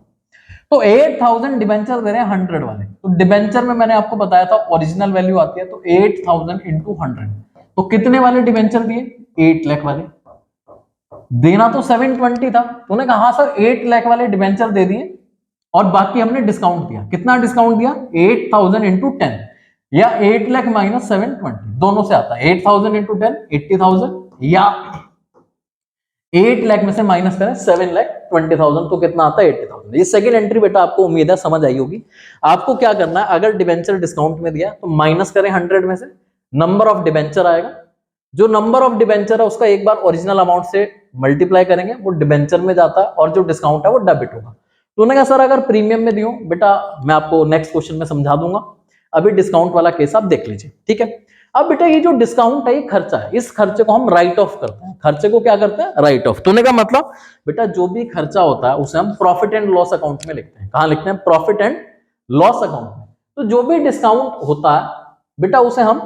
तो 8000 डिबेंचर दे रहे हैं 100 वाले, तो डिबेंचर में मैंने आपको बताया था ओरिजिनल वैल्यू आती है, तो 8000 इंटू 100, तो कितने वाले डिबेंचर दिए? 8 लाख वाले। देना तो 720 था, तूने कहा सर 8 लाख वाले डिबेंचर दे दिए और बाकी हमने डिस्काउंट दिया। कितना डिस्काउंट दिया? 8000 इंटू 10 या 8 लाख माइनस 720, दोनों से आता है 8000 इंटू 10 80,000 या 8 लाख में से माइनस करें 7,20,000 तो कितना आता है? 80,000। ये सेकंड एंट्री बेटा आपको उम्मीद है समझ आई होगी। आपको क्या करना है, अगर डिबेंचर डिस्काउंट में दिया तो माइनस करें 100 में से, नंबर ऑफ डिबेंचर आएगा, जो नंबर ऑफ डिबेंचर है उसका एक बार ओरिजिनल अमाउंट से मल्टीप्लाई करेंगे, वो डिबेंचर में जाता है और जो डिस्काउंट है वो डेबिट होगा। तो उन्होंने कहा सर अगर प्रीमियम में दियो बेटा, मैं आपको नेक्स्ट क्वेश्चन में समझा दूंगा, अभी डिस्काउंट वाला केस आप देख लीजिए, ठीक है। अब बेटा ये जो डिस्काउंट है ये खर्चा है, इस खर्चे को हम राइट ऑफ करते हैं। खर्चे को क्या करते हैं? Right of. तूने का मतलब बेटा जो भी खर्चा होता है उसे हम प्रॉफिट एंड लॉस अकाउंट में लिखते हैं। कहां लिखते हैं? प्रॉफिट एंड लॉस अकाउंट में। तो जो भी डिस्काउंट होता है बेटा उसे हम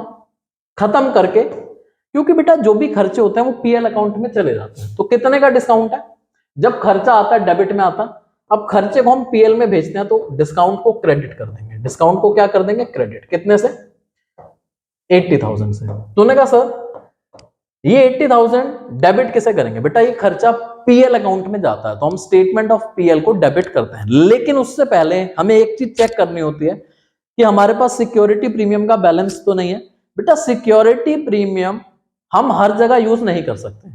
खत्म करके, क्योंकि बेटा जो भी खर्चे होते हैं वो पीएल अकाउंट में चले जाते हैं। तो कितने का डिस्काउंट है? जब खर्चा आता है डेबिट में आता है, अब खर्चे को हम पीएल में भेजते हैं तो डिस्काउंट को क्रेडिट कर देंगे। डिस्काउंट को क्या कर देंगे? क्रेडिट। कितने से? 80,000 से। तूने कहा सर ये 80,000 डेबिट किसे करेंगे? बेटा ये खर्चा पीएल अकाउंट में जाता है तो हम स्टेटमेंट ऑफ पीएल को डेबिट करते हैं। लेकिन उससे पहले हमें एक चीज चेक करनी होती है कि हमारे पास सिक्योरिटी प्रीमियम का बैलेंस तो नहीं है। बेटा सिक्योरिटी प्रीमियम हम हर जगह यूज नहीं कर सकते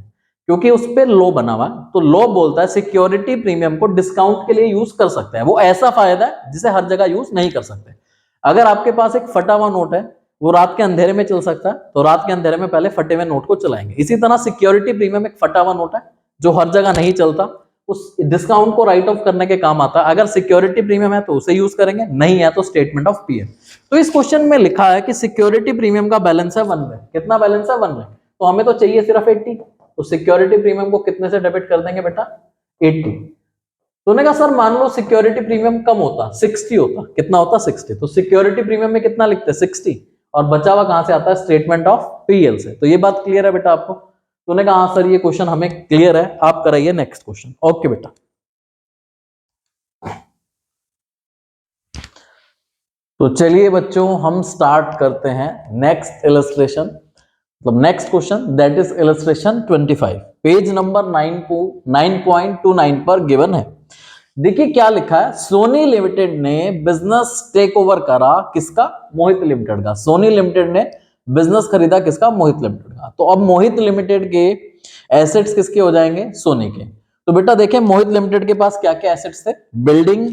क्योंकि उस पर लॉ बना हुआ, तो लॉ बोलता है सिक्योरिटी प्रीमियम को डिस्काउंट के लिए यूज कर सकते हैं। वो ऐसा फायदा है जिसे हर जगह यूज नहीं कर सकते। अगर आपके पास एक फटा हुआ नोट है, वो रात के अंधेरे में चल सकता है, तो रात के अंधेरे में पहले फटे हुए नोट को चलाएंगे। इसी तरह सिक्योरिटी प्रीमियम एक फटा हुआ नोट है जो हर जगह नहीं चलता, उस डिस्काउंट को राइट ऑफ करने के काम आता है। अगर सिक्योरिटी प्रीमियम है तो उसे यूज करेंगे, नहीं है तो स्टेटमेंट ऑफ पीएल। तो इस क्वेश्चन में लिखा है कि सिक्योरिटी प्रीमियम का बैलेंस है 1 लाख। कितना बैलेंस है? 1 लाख। तो हमें तो चाहिए सिर्फ 80, तो सिक्योरिटी प्रीमियम को कितने से डेबिट कर देंगे बेटा? 80। तूने कहा सर मान लो सिक्योरिटी प्रीमियम कम होता, 60 होता। कितना होता? 60। तो सिक्योरिटी प्रीमियम में कितना लिखते हैं? 60, और बचा हुआ कहां से आता है? स्टेटमेंट ऑफ पीएल से। तो ये बात क्लियर है बेटा आपको? तूने कहा हाँ सर ये क्वेश्चन हमें क्लियर है, आप कराइए नेक्स्ट क्वेश्चन। ओके बेटा, तो चलिए बच्चों हम स्टार्ट करते हैं नेक्स्ट इलस्ट्रेशन, मतलब next question, that is illustration 25, page number 9.29 पर गिवन है। देखिए क्या लिखा है, सोनी लिमिटेड ने बिजनेस टेक ओवर करा किसका? मोहित लिमिटेड का। सोनी लिमिटेड ने बिजनेस खरीदा किसका? मोहित लिमिटेड का। तो अब मोहित लिमिटेड के एसेट्स किसके हो जाएंगे? सोनी के। तो बेटा देखें मोहित लिमिटेड के पास क्या क्या एसेट्स थे? Building,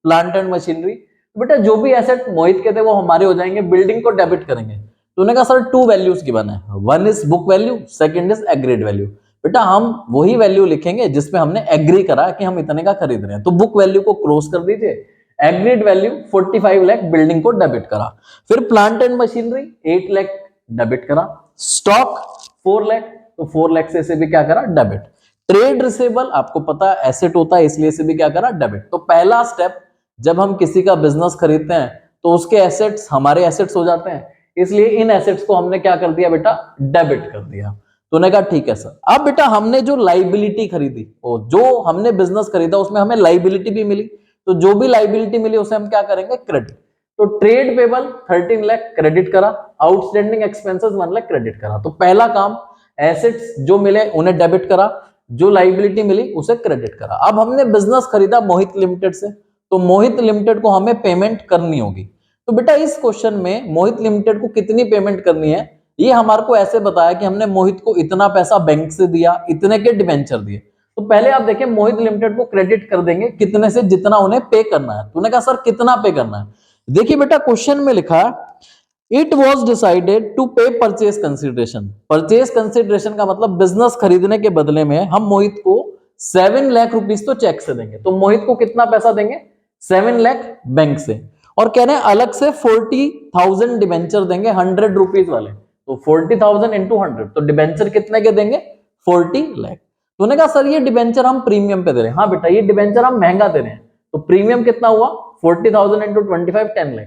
plant and machinery. बेटा जो भी एसेट मोहित के थे वो हमारे हो जाएंगे, बिल्डिंग को डेबिट करेंगे। तो उन्होंने कहा सर 2 वैल्यूज गिवन है, 1 is book value, second is agreed value. बेटा हम वही वैल्यू लिखेंगे जिसमें हमने एग्री करा कि हम इतने का खरीद रहे हैं। तो बुक वैल्यू को क्रॉस कर दीजिए, एग्रीड वैल्यू 45 लाख बिल्डिंग को डेबिट करा, फिर plant and machinery 8 lakh debit करा, स्टॉक 4 लाख, तो 4 लाख से इसे भी क्या करा? डेबिट। ट्रेड रिसीवेबल आपको पता है एसेट होता है, इसलिए इसे भी क्या करा? डेबिट। तो पहला स्टेप, जब हम किसी का बिजनेस खरीदते हैं तो उसके एसेट्स हमारे एसेट्स हो जाते हैं, इसलिए इन एसेट्स को हमने क्या कर दिया बेटा? डेबिट कर दिया। तो उन्होंने कहा ठीक है सर। अब बेटा हमने जो लाइबिलिटी खरीदी, और जो हमने बिजनेस खरीदा उसमें हमें लाइबिलिटी भी मिली, तो जो भी लाइबिलिटी मिली उसे हम क्या करेंगे? क्रेडिट। तो ट्रेड पेबल 13 लाख क्रेडिट करा, आउटस्टैंडिंग एक्सपेंसेस 1 लाख क्रेडिट करा। तो पहला काम, एसेट्स जो मिले उन्हें डेबिट करा, जो लाइबिलिटी मिली उसे क्रेडिट करा। अब हमने बिजनेस खरीदा मोहित लिमिटेड से, तो मोहित लिमिटेड को हमें पेमेंट करनी होगी। तो बेटा इस क्वेश्चन में मोहित लिमिटेड को कितनी पेमेंट करनी है, ये हमारे को ऐसे बताया कि हमने मोहित को इतना पैसा बैंक से दिया, इतने के डिबेंचर दिए। तो पहले आप देखें मोहित लिमिटेड को क्रेडिट कर देंगे कितने से? जितना उन्हें पे करना है। तूने कहा सर कितना पे करना है? देखिए बेटा क्वेश्चन में लिखा इट वॉज डिसाइडेड टू पे परचेज कंसिडरेशन। परचेज कंसिडरेशन का मतलब बिजनेस खरीदने के बदले में हम मोहित को 7 लाख रुपीस तो चेक से देंगे। तो मोहित को कितना पैसा देंगे? 7 लाख बैंक से, और कह रहे हैं अलग से 40,000 डिबेंचर देंगे 100 रुपीज वाले। तो 40,000 इंटू 100, तो डिबेंचर कितने के देंगे? 40 लाख। तो उन्होंने कहा सर ये डिबेंचर हम प्रीमियम पे दे रहे हैं। हाँ बेटा ये डिबेंचर हम महंगा दे रहे हैं, तो प्रीमियम कितना हुआ? 40,000 इंटू 25 10 लाख।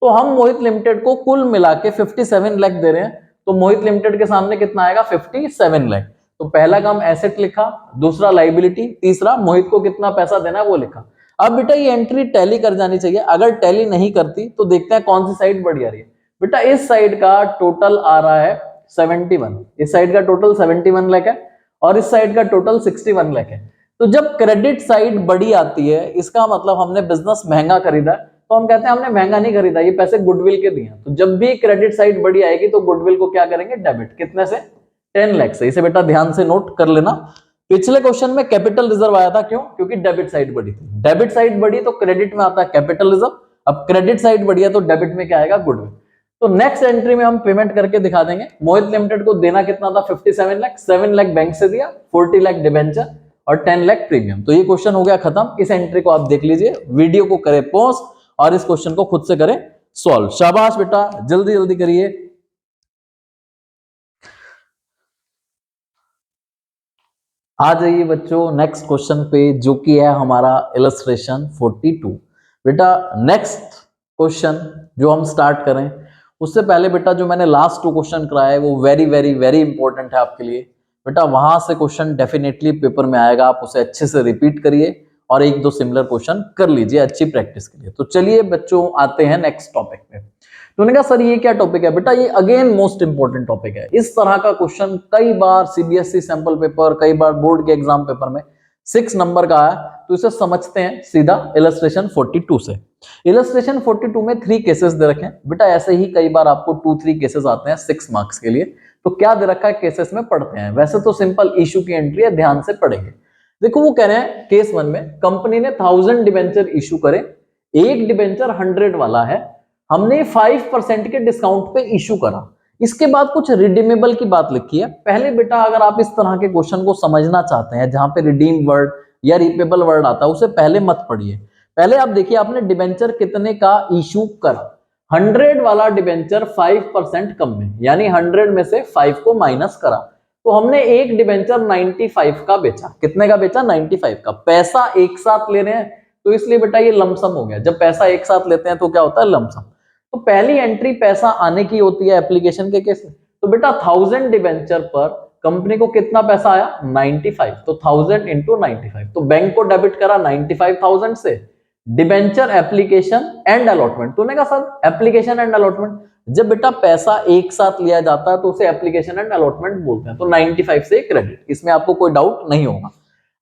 तो हम मोहित लिमिटेड को कुल मिला के 57 लाख दे रहे हैं। तो मोहित लिमिटेड के सामने कितना आएगा? 57 लाख। तो पहला काम एसेट लिखा, दूसरा लाइबिलिटी, तीसरा मोहित को कितना पैसा देना है वो लिखा। अब बेटा ये एंट्री टैली कर जानी चाहिए, अगर टैली नहीं करती तो देखते हैं कौन सी साइड बड़ी आ रही है। बेटा इस साइड का टोटल आ रहा है 71, इस साइड का टोटल 71 लाख है और इस साइड का टोटल 61 लाख है। तो जब क्रेडिट साइड बड़ी आती है इसका मतलब हमने बिजनेस महंगा खरीदा, तो हम कहते हैं हमने महंगा नहीं खरीदा, ये पैसे गुडविल के दिए। तो जब भी क्रेडिट साइड बड़ी आएगी तो गुडविल को क्या करेंगे, डेबिट। कितने से, 10 लाख से। इसे बेटा ध्यान से नोट कर लेना। पिछले क्वेश्चन में कैपिटल रिजर्व आया था, क्यों? क्योंकि डेबिट साइड बड़ी थी। डेबिट साइड बड़ी तो क्रेडिट में आता है कैपिटल रिजर्व, अब क्रेडिट साइड बढ़िया तो डेबिट में क्या आएगा, गुडविल। तो नेक्स्ट एंट्री में हम पेमेंट करके दिखा देंगे। मोहित लिमिटेड को देना कितना था, 57 लाख। 7 लाख बैंक से दिया, 40 लाख डिबेंचर और 10 लाख प्रीमियम। तो ये क्वेश्चन हो गया खत्म। इस एंट्री को आप देख लीजिए, वीडियो को करें पॉज और इस क्वेश्चन को खुद से करें सॉल्व। शाबाश बेटा, जल्दी जल्दी करिए। आ जाइए बच्चों नेक्स्ट क्वेश्चन पे, जो कि है हमारा इलस्ट्रेशन 42। बेटा नेक्स्ट क्वेश्चन जो हम स्टार्ट करें उससे पहले बेटा जो मैंने लास्ट 2 क्वेश्चन कराए वो वेरी वेरी वेरी इंपॉर्टेंट है आपके लिए। बेटा वहां से क्वेश्चन डेफिनेटली पेपर में आएगा, आप उसे अच्छे से रिपीट करिए और 1-2 सिमिलर क्वेश्चन कर लीजिए अच्छी प्रैक्टिस के लिए। तो चलिए बच्चों आते हैं नेक्स्ट टॉपिक पे। तो उन्होंने कहा सर ये क्या टॉपिक है? बेटा ये अगेन मोस्ट इंपॉर्टेंट टॉपिक है। इस तरह का क्वेश्चन कई बार सीबीएसई सैंपल पेपर, कई बार बोर्ड के एग्जाम पेपर में 6 नंबर का है। तो इसे समझते हैं सीधा इलस्ट्रेशन 42 से। इलस्ट्रेशन 42 में 3 केसेस दे रखे हैं। बेटा ऐसे ही कई बार आपको 2-3 केसेस आते हैं 6 मार्क्स के लिए। तो क्या दे रखा है केसेस में पढ़ते हैं। वैसे तो सिंपल इशू की एंट्री है, ध्यान से पढ़ेंगे। देखो वो कह रहे हैं केस 1 में कंपनी ने 1000 डिबेंचर इशू करे, एक डिबेंचर 100 वाला है, हमने 5% के डिस्काउंट पे इशू करा। इसके बाद कुछ रिडीमेबल की बात लिखी है। पहले बेटा अगर आप इस तरह के क्वेश्चन को समझना चाहते हैं जहां पे रिडीम वर्ड या रिपेबल वर्ड आता है उसे पहले मत पढ़िए। पहले आप देखिए आपने डिबेंचर कितने का इशू करा। 100 वाला डिबेंचर 5% कम में, यानी 100 में से 5 को माइनस करा। तो हमने एक डिबेंचर 95 का बेचा। कितने का बेचा? 95 का। पैसा एक साथ ले रहे हैं तो इसलिए बेटा ये लमसम हो गया। जब पैसा एक साथ लेते हैं तो क्या होता है? लमसम। तो पहली एंट्री पैसा आने की होती है एप्लीकेशन के केस में। तो बेटा 1000 डिबेंचर पर कंपनी को कितना पैसा आया? 95। तो 1000 इंटू 95, तो बैंक को डेबिट करा 95,000 से। Debenture application and allotment. तूने कहा सर एप्लीकेशन एंड अलॉटमेंट, जब बेटा पैसा एक साथ लिया जाता है तो उसे एप्लीकेशन एंड अलॉटमेंट बोलते हैं। तो 95 से क्रेडिट, इसमें आपको कोई डाउट नहीं होगा।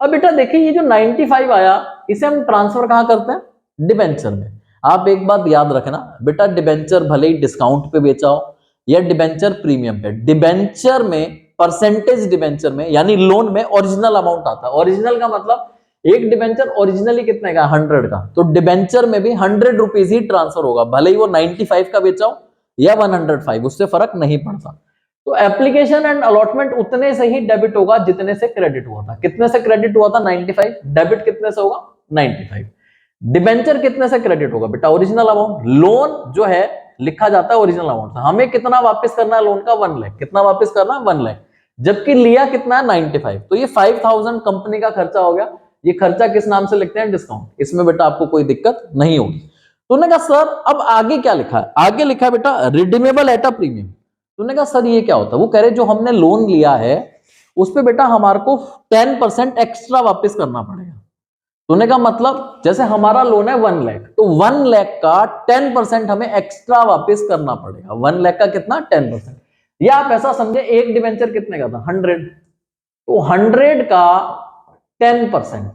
अब बेटा देखिए ये जो 95 आया इसे हम ट्रांसफर कहां करते हैं? डिबेंचर में। आप एक बात याद रखना बेटा, डिबेंचर भले ही डिस्काउंट पे बेचा हो या डिबेंचर प्रीमियम पे, डिबेंचर में परसेंटेज, डिबेंचर में यानी लोन में ओरिजिनल अमाउंट आता है। ओरिजिनल का मतलब एक डिबेंचर ओरिजिनली कितने का? 100 का। तो डिबेंचर में भी 100 रुपीज ही ट्रांसफर होगा, भले ही वो 95 का बेचा हो या 105, उससे फर्क नहीं पड़ता। तो एप्लीकेशन एंड अलॉटमेंट उतने से ही डेबिट होगा जितने से क्रेडिट हुआ था। कितने से क्रेडिट हुआ था? 95। डेबिट कितने से होगा? 95। डिबेंचर कितने से क्रेडिट होगा? बेटा ओरिजिनल अमाउंट। लोन जो है लिखा जाता है ओरिजिनल अमाउंट से। हमें कितना वापस करना है लोन का? 1 लाख। कितना वापस करना है? 1 लाख। जबकि लिया कितना है? 95। तो ये 5000 कंपनी का खर्चा हो गया। ये खर्चा किस नाम से लिखते हैं? डिस्काउंट। इसमें बेटा आपको कोई दिक्कत नहीं होगी। तूने कहा सर अब आगे क्या लिखा है? आगे लिखा है बेटा रिडीमेबल एट अ प्रीमियम। तूने कहा सर ये क्या होता है? वो कह रहे जो हमने लोन लिया है उस पे बेटा हमारे को 10% एक्स्ट्रा वापस करना पड़ेगा। तूने कहा मतलब जैसे हमारा लोन है 1 लाख, तो 1 लाख का 10% हमें एक्स्ट्रा वापस करना पड़ेगा। 1 लाख का कितना? 10%। या आप ऐसा समझे एक डिबेंचर कितने का था? 100। तो 100 का 10%,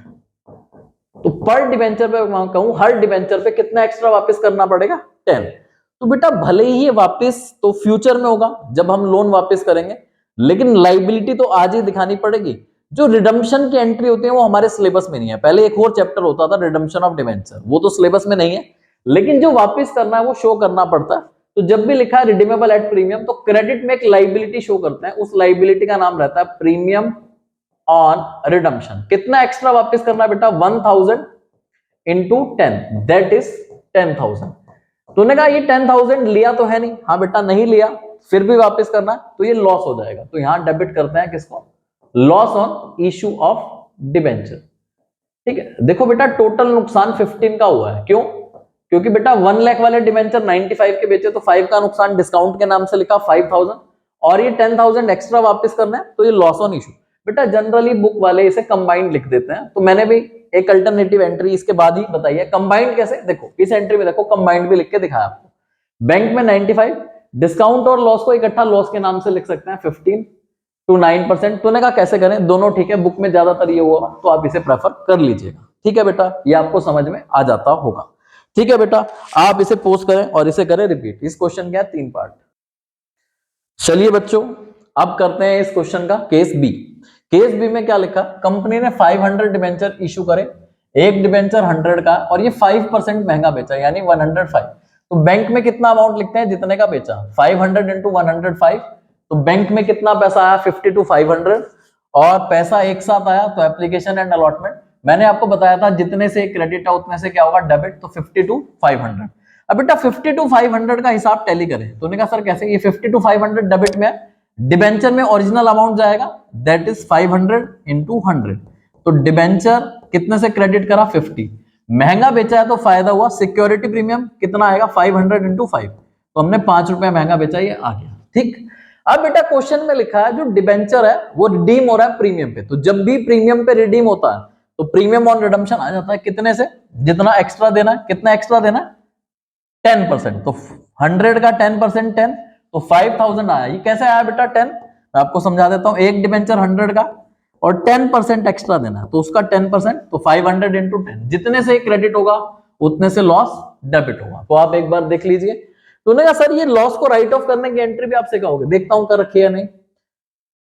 तो पर डिबेंचर पे मैं कहूं हर डिबेंचर पे कितना एक्स्ट्रा वापस करना पड़ेगा? 10। तो बेटा भले ही ये वापस तो फ्यूचर में होगा जब हम लोन वापस करेंगे, लेकिन लाइबिलिटी तो आज ही दिखानी पड़ेगी। जो रिडम्पशन की एंट्री होती है वो हमारे सिलेबस में नहीं है। पहले एक और चैप्टर होता था रिडम्पशन ऑफ डिबेंचर, वो तो सिलेबस में नहीं है, लेकिन जो वापस करना है वो शो करना पड़ता है। तो जब भी लिखा है रिडीमेबल एट प्रीमियम तो क्रेडिट में एक लाइबिलिटी शो करते हैं, उस लाइबिलिटी का नाम रहता है प्रीमियम ऑन रिडम्पशन। कितना एक्स्ट्रा वापस करना है बेटा? 1000 इंटू 10, दैट इज 10,000। तूने कहा ये 10,000 लिया तो है नहीं। हाँ बेटा नहीं लिया, फिर भी वापस करना है तो ये लॉस हो जाएगा। तो यहां डेबिट करते हैं किसको? Loss on issue of debenture. ठीक है, देखो बेटा टोटल नुकसान 15 का हुआ है। क्यों? क्योंकि बेटा 1 लाख वाले डिबेंचर 95 के बेचे तो 5 का नुकसान डिस्काउंट के नाम से लिखा 5000, और ये 10,000 एक्स्ट्रा वापस करना है तो ये लॉस ऑन इशू। बेटा जनरली बुक वाले इसे कंबाइंड लिख देते हैं, तो मैंने भी एक अल्टरनेटिव एंट्री इसके बाद ही बताइए। कंबाइंड कैसे, देखो इस एंट्री में देखो कंबाइंड भी लिख के दिखाया आपको। बैंक में 95, डिस्काउंट और लॉस को इकट्ठा लॉस के नाम से लिख सकते हैं 15 to 9%। तूने कहा कैसे करें, दोनों ठीक है, बुक में ज्यादातर ये हुआ तो आप इसे प्रेफर कर लीजिएगा। ठीक है बेटा, ये आपको समझ में आ जाता होगा। ठीक है बेटा, आप इसे पोस्ट करें और इसे करें रिपीट। इस क्वेश्चन के 3 पार्ट। चलिए बच्चों, अब करते हैं इस क्वेश्चन का केस बी। केस बी में क्या लिखा, कंपनी ने 500 डिबेंचर इशू करे, एक डिबेंचर 100 का और ये 5% महंगा बेचा यानी 105। तो बैंक में कितना अमाउंट लिखते हैं जितने का बेचा, 500 इंटू 105। तो बैंक में कितना पैसा आया 50 to 500 और पैसा एक साथ आया तो एप्लीकेशन एंड अलॉटमेंट। मैंने आपको बताया था जितने से क्रेडिट है उतने से क्या होगा डेबिट, तो 50 to 500। अब बेटा 50 to 500 का हिसाब टैली करें। तूने कहा सर कैसे, ये 50 to 500 डेबिट में है, डिबेंचर में ओरिजिनल अमाउंट जाएगा दैट इज 500 इंटू 100। तो डिबेंचर कितने से क्रेडिट करा 50, महंगा बेचा है तो फायदा हुआ, सिक्योरिटी प्रीमियम कितना आएगा 500 इंटू 5, तो हमने 5 रुपए महंगा बेचा, ये आ गया। ठीक, अब बेटा क्वेश्चन में लिखा है जो डिबेंचर है वो रिडीम हो रहा है प्रीमियम पे। तो जब भी प्रीमियम पे रिडीम होता है तो प्रीमियम ऑन रिडम्पशन आ जाता है कितने से, जितना एक्स्ट्रा देना है। कितना एक्स्ट्रा देना है 10%। तो 100 का 10% 10, तो 5000 आया। ये कैसे आया बेटा 10, मैं आपको समझा देता हूं। एक डिबेंचर 100 का और 10% एक्स्ट्रा देना है तो उसका 10%, तो 500 इंटू 10, जितने से क्रेडिट होगा उतने से लॉस डेबिट होगा। तो आप एक बार देख लीजिए। तो उन्होंने कहा सर ये लॉस को राइट ऑफ करने की एंट्री भी आपसे कहोगे, देखता हूं कर रखी है नहीं।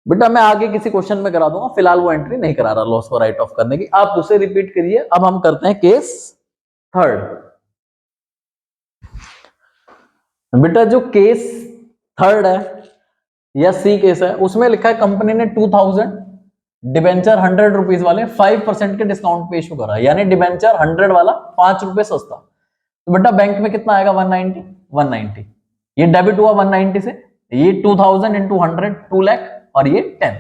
बेटा मैं आगे किसी क्वेश्चन में करा दूंगा, फिलहाल वो एंट्री नहीं करा रहा लॉस को राइट ऑफ करने की, आप उसे रिपीट करिए। अब हम करते हैं केस थर्ड। बेटा जो केस थर्ड है या सी केस है उसमें लिखा है कंपनी ने 2000 डिबेंचर 100 रुपीज वाले 5% के डिस्काउंट पे इशू करा, यानी डिबेंचर 100 वाला 5 रुपए सस्ता। तो बेटा बैंक में कितना आएगा 190। ये डेबिट हुआ 190 से, ये 2000 इंटू 100 2 लाख और ये 10।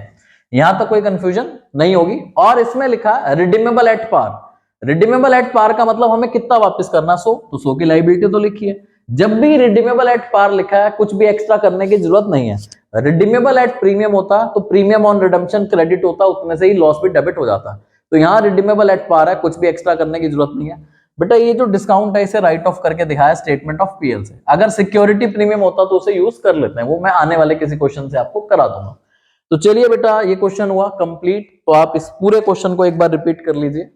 यहां तक कोई कंफ्यूजन नहीं होगी। और इसमें लिखा redeemable at par. Redeemable at par का मतलब हमें कितना वापस करना 100, तो 100 की लायबिलिटी तो लिखी है। जब भी रिडीमेबल एट पार लिखा है कुछ भी एक्स्ट्रा करने की जरूरत नहीं है। रिडीमेबल एट प्रीमियम होता तो प्रीमियम ऑन रिडम्पशन क्रेडिट होता, उतने से ही लॉस भी डेबिट हो जाता। तो यहाँ रिडीमेबल एट पार है, कुछ भी एक्स्ट्रा करने की जरूरत नहीं है। बेटा ये जो डिस्काउंट है इसे राइट ऑफ करके दिखाया स्टेटमेंट ऑफ पीएल से। अगर सिक्योरिटी प्रीमियम होता तो उसे यूज कर लेते हैं, वो मैं आने वाले किसी क्वेश्चन से आपको करा दूंगा। तो चलिए बेटा ये क्वेश्चन हुआ कंप्लीट। तो आप इस पूरे क्वेश्चन को एक बार रिपीट कर लीजिए।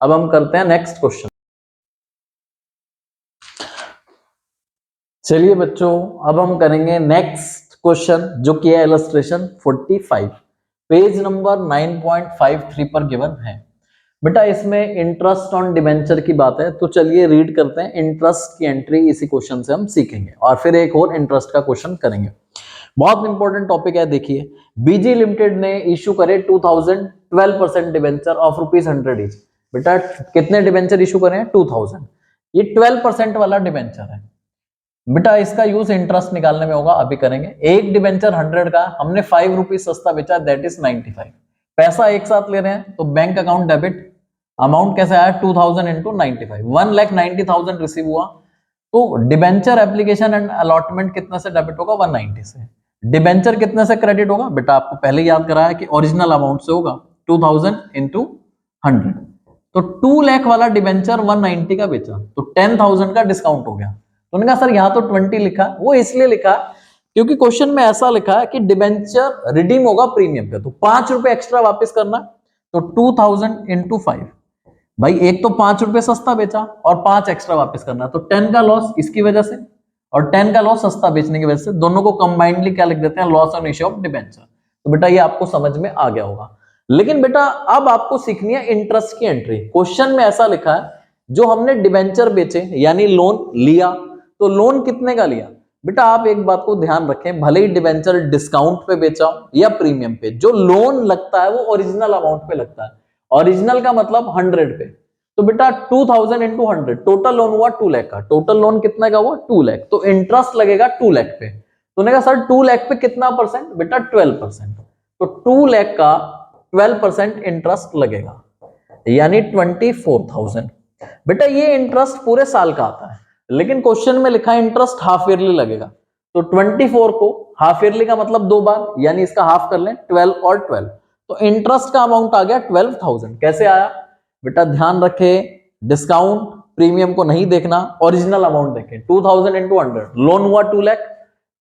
अब हम करते हैं नेक्स्ट क्वेश्चन। चलिए बच्चों अब हम करेंगे नेक्स्ट क्वेश्चन जो कि है इलस्ट्रेशन 45, पेज नंबर 9.53 पर गिवन है। बेटा इसमें इंटरेस्ट ऑन डिबेंचर की बात है, तो चलिए रीड करते हैं। इंटरेस्ट की एंट्री इसी क्वेश्चन से हम सीखेंगे और फिर एक और इंटरेस्ट का क्वेश्चन करेंगे। बहुत इंपॉर्टेंट टॉपिक है। देखिए बीजी लिमिटेड ने इशू करे 2000 12% डिबेंचर ऑफ ₹100 ईच। बेटा कितने डिबेंचर इशू करें 2000, ये 12% वाला डिबेंचर है। बेटा इसका यूज इंटरेस्ट निकालने में होगा, अभी करेंगे। एक डिबेंचर 100 का हमने 5 रुपीज सस्ता बेचा दैट इज 95। पैसा एक साथ ले रहे हैं तो बैंक अकाउंट डेबिट, अमाउंट कैसे आया 2000 इंटू 95, 1,90,000 रिसीव हुआ। तो डिबेंचर एप्लीकेशन एंड अलॉटमेंट कितने से डेबिट होगा 190 से। डिबेंचर कितने से क्रेडिट होगा, बेटा आपको पहले याद कराया कि ओरिजिनल अमाउंट से होगा 2000 इंटू 100। तो 2 लाख वाला डिबेंचर 190 का बेचा तो 10,000 का डिस्काउंट हो गया। तो उन्होंने कहा सर यहाँ तो 20 लिखा, वो इसलिए लिखा क्योंकि क्वेश्चन में ऐसा लिखा है कि डिबेंचर रिडीम होगा प्रीमियम पे, तो 5 रुपए एक्स्ट्रा वापस करना। तो 2000 इंटू 5, भाई एक तो 5 रुपए सस्ता बेचा और 5 एक्स्ट्रा वापस करना, तो 10 का लॉस इसकी वजह से और 10 का लॉस सस्ता बेचने की वजह से, दोनों को कंबाइंडली क्या लिख देते हैं loss on issue of debenture. तो बेटा ये आपको समझ में आ गया होगा। लेकिन बेटा अब आपको सीखनी है इंटरेस्ट की एंट्री। क्वेश्चन में ऐसा लिखा है जो हमने डिबेंचर बेचे यानी लोन लिया, तो लोन कितने का लिया। बेटा आप एक बात को ध्यान रखें, भले ही डिबेंचर डिस्काउंट पे बेचा या प्रीमियम पे, जो लोन लगता है वो ओरिजिनल अमाउंट पे लगता है। ओरिजिनल का मतलब 100 पे। तो बेटा 2000 इंटू 100 टोटल लोन हुआ 2 लाख का। टोटल लोन कितने का हुआ 2 लाख, तो इंटरेस्ट लगेगा 2 लाख पे। तो उन्होंने कहा सर 2 लाख पे कितना परसेंट, बेटा 12%। तो 2 लाख का 12% इंटरेस्ट लगेगा यानी 24,000। बेटा ये इंटरेस्ट पूरे साल का आता है, लेकिन क्वेश्चन में लिखा है इंटरेस्ट हाफ ईयरली लगेगा। तो 24 को हाफ ईयरली का मतलब 2 बार, यानी इसका हाफ कर लें 12 और 12, तो इंटरेस्ट का अमाउंट आ गया 12,000। कैसे आया, बेटा ध्यान रखे, डिस्काउंट प्रीमियम को नहीं देखना, ओरिजिनल अमाउंट देखें। 2000 इंटू 100, लोन हुआ 2 लाख,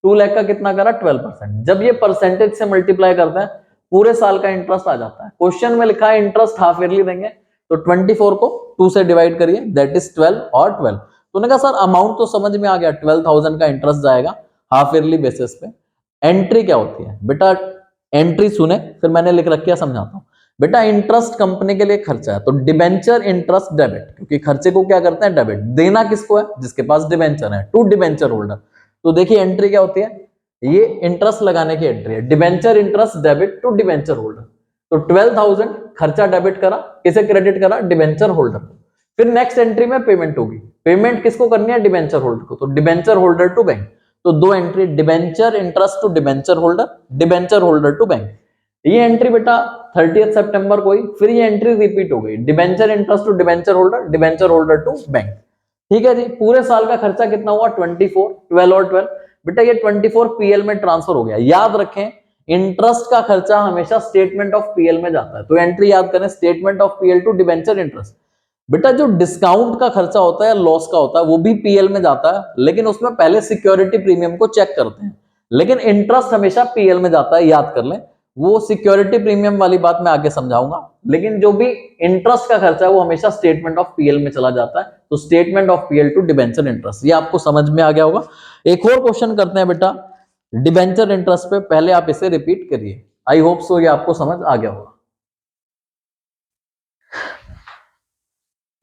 2 लाख का कितना करा 12%। जब ये परसेंटेज से मल्टीप्लाई करते हैं पूरे साल का इंटरेस्ट आ जाता है। क्वेश्चन में लिखा है इंटरेस्ट हाफ ईयरली देंगे, तो 24 को 2 से डिवाइड करिए, दैट इज 12 और 12। तो कहा सर अमाउंट तो समझ में आ गया, 12,000 का इंटरेस्ट जाएगा हाफ ईयरली बेसिस पे। एंट्री क्या होती है बेटा, एंट्री सुने फिर मैंने लिख रखा, समझाता हूं बेटा। इंटरेस्ट कंपनी के लिए खर्चा है, तो डिबेंचर इंटरेस्ट डेबिट, क्योंकि खर्चे को क्या करते हैं डेबिट, देना किसको है जिसके पास डिबेंचर है, टू डिबेंचर होल्डर। तो देखिए एंट्री क्या होती है, ये इंटरेस्ट लगाने की एंट्री है, debenture interest debit to debenture holder. तो 12,000 खर्चा डेबिट करा, किसे क्रेडिट करा, डिबेंचर होल्डर को। फिर नेक्स्ट एंट्री में पेमेंट होगी, पेमेंट किसको करनी है, डिबेंचर होल्डर को, तो डिबेंचर होल्डर टू बैंक। तो दो entry, debenture interest to debenture holder, debenture holder to bank. ये एंट्री बेटा 30 सितंबर को ही, फिर ये एंट्री रिपीट हो गई, debenture interest to debenture holder, debenture holder to bank. ठीक है जी, पूरे साल का खर्चा कितना हुआ 24, 12 और 12। बेटा ये 24 पीएल में ट्रांसफर हो गया। याद रखें इंटरेस्ट का खर्चा हमेशा स्टेटमेंट ऑफ पीएल में जाता है, तो एंट्री याद करें, statement of PL to debenture interest. बेटा जो डिस्काउंट का खर्चा होता है, लॉस का होता है, वो भी पीएल में जाता है, लेकिन उसमें पहले सिक्योरिटी प्रीमियम को चेक करते हैं। लेकिन इंटरेस्ट हमेशा पीएल में जाता है, याद कर लें। वो सिक्योरिटी प्रीमियम वाली बात मैं आगे समझाऊंगा, लेकिन जो भी इंटरेस्ट का खर्चा है वो हमेशा स्टेटमेंट ऑफ पीएल में चला जाता है। तो statement of PL to debenture interest, ये आपको समझ में आ गया होगा। एक और क्वेश्चन करते हैं बेटा डिबेंचर इंटरेस्ट पे, पहले आप इसे रिपीट करिए। आई होप सो ये आपको समझ आ गया होगा।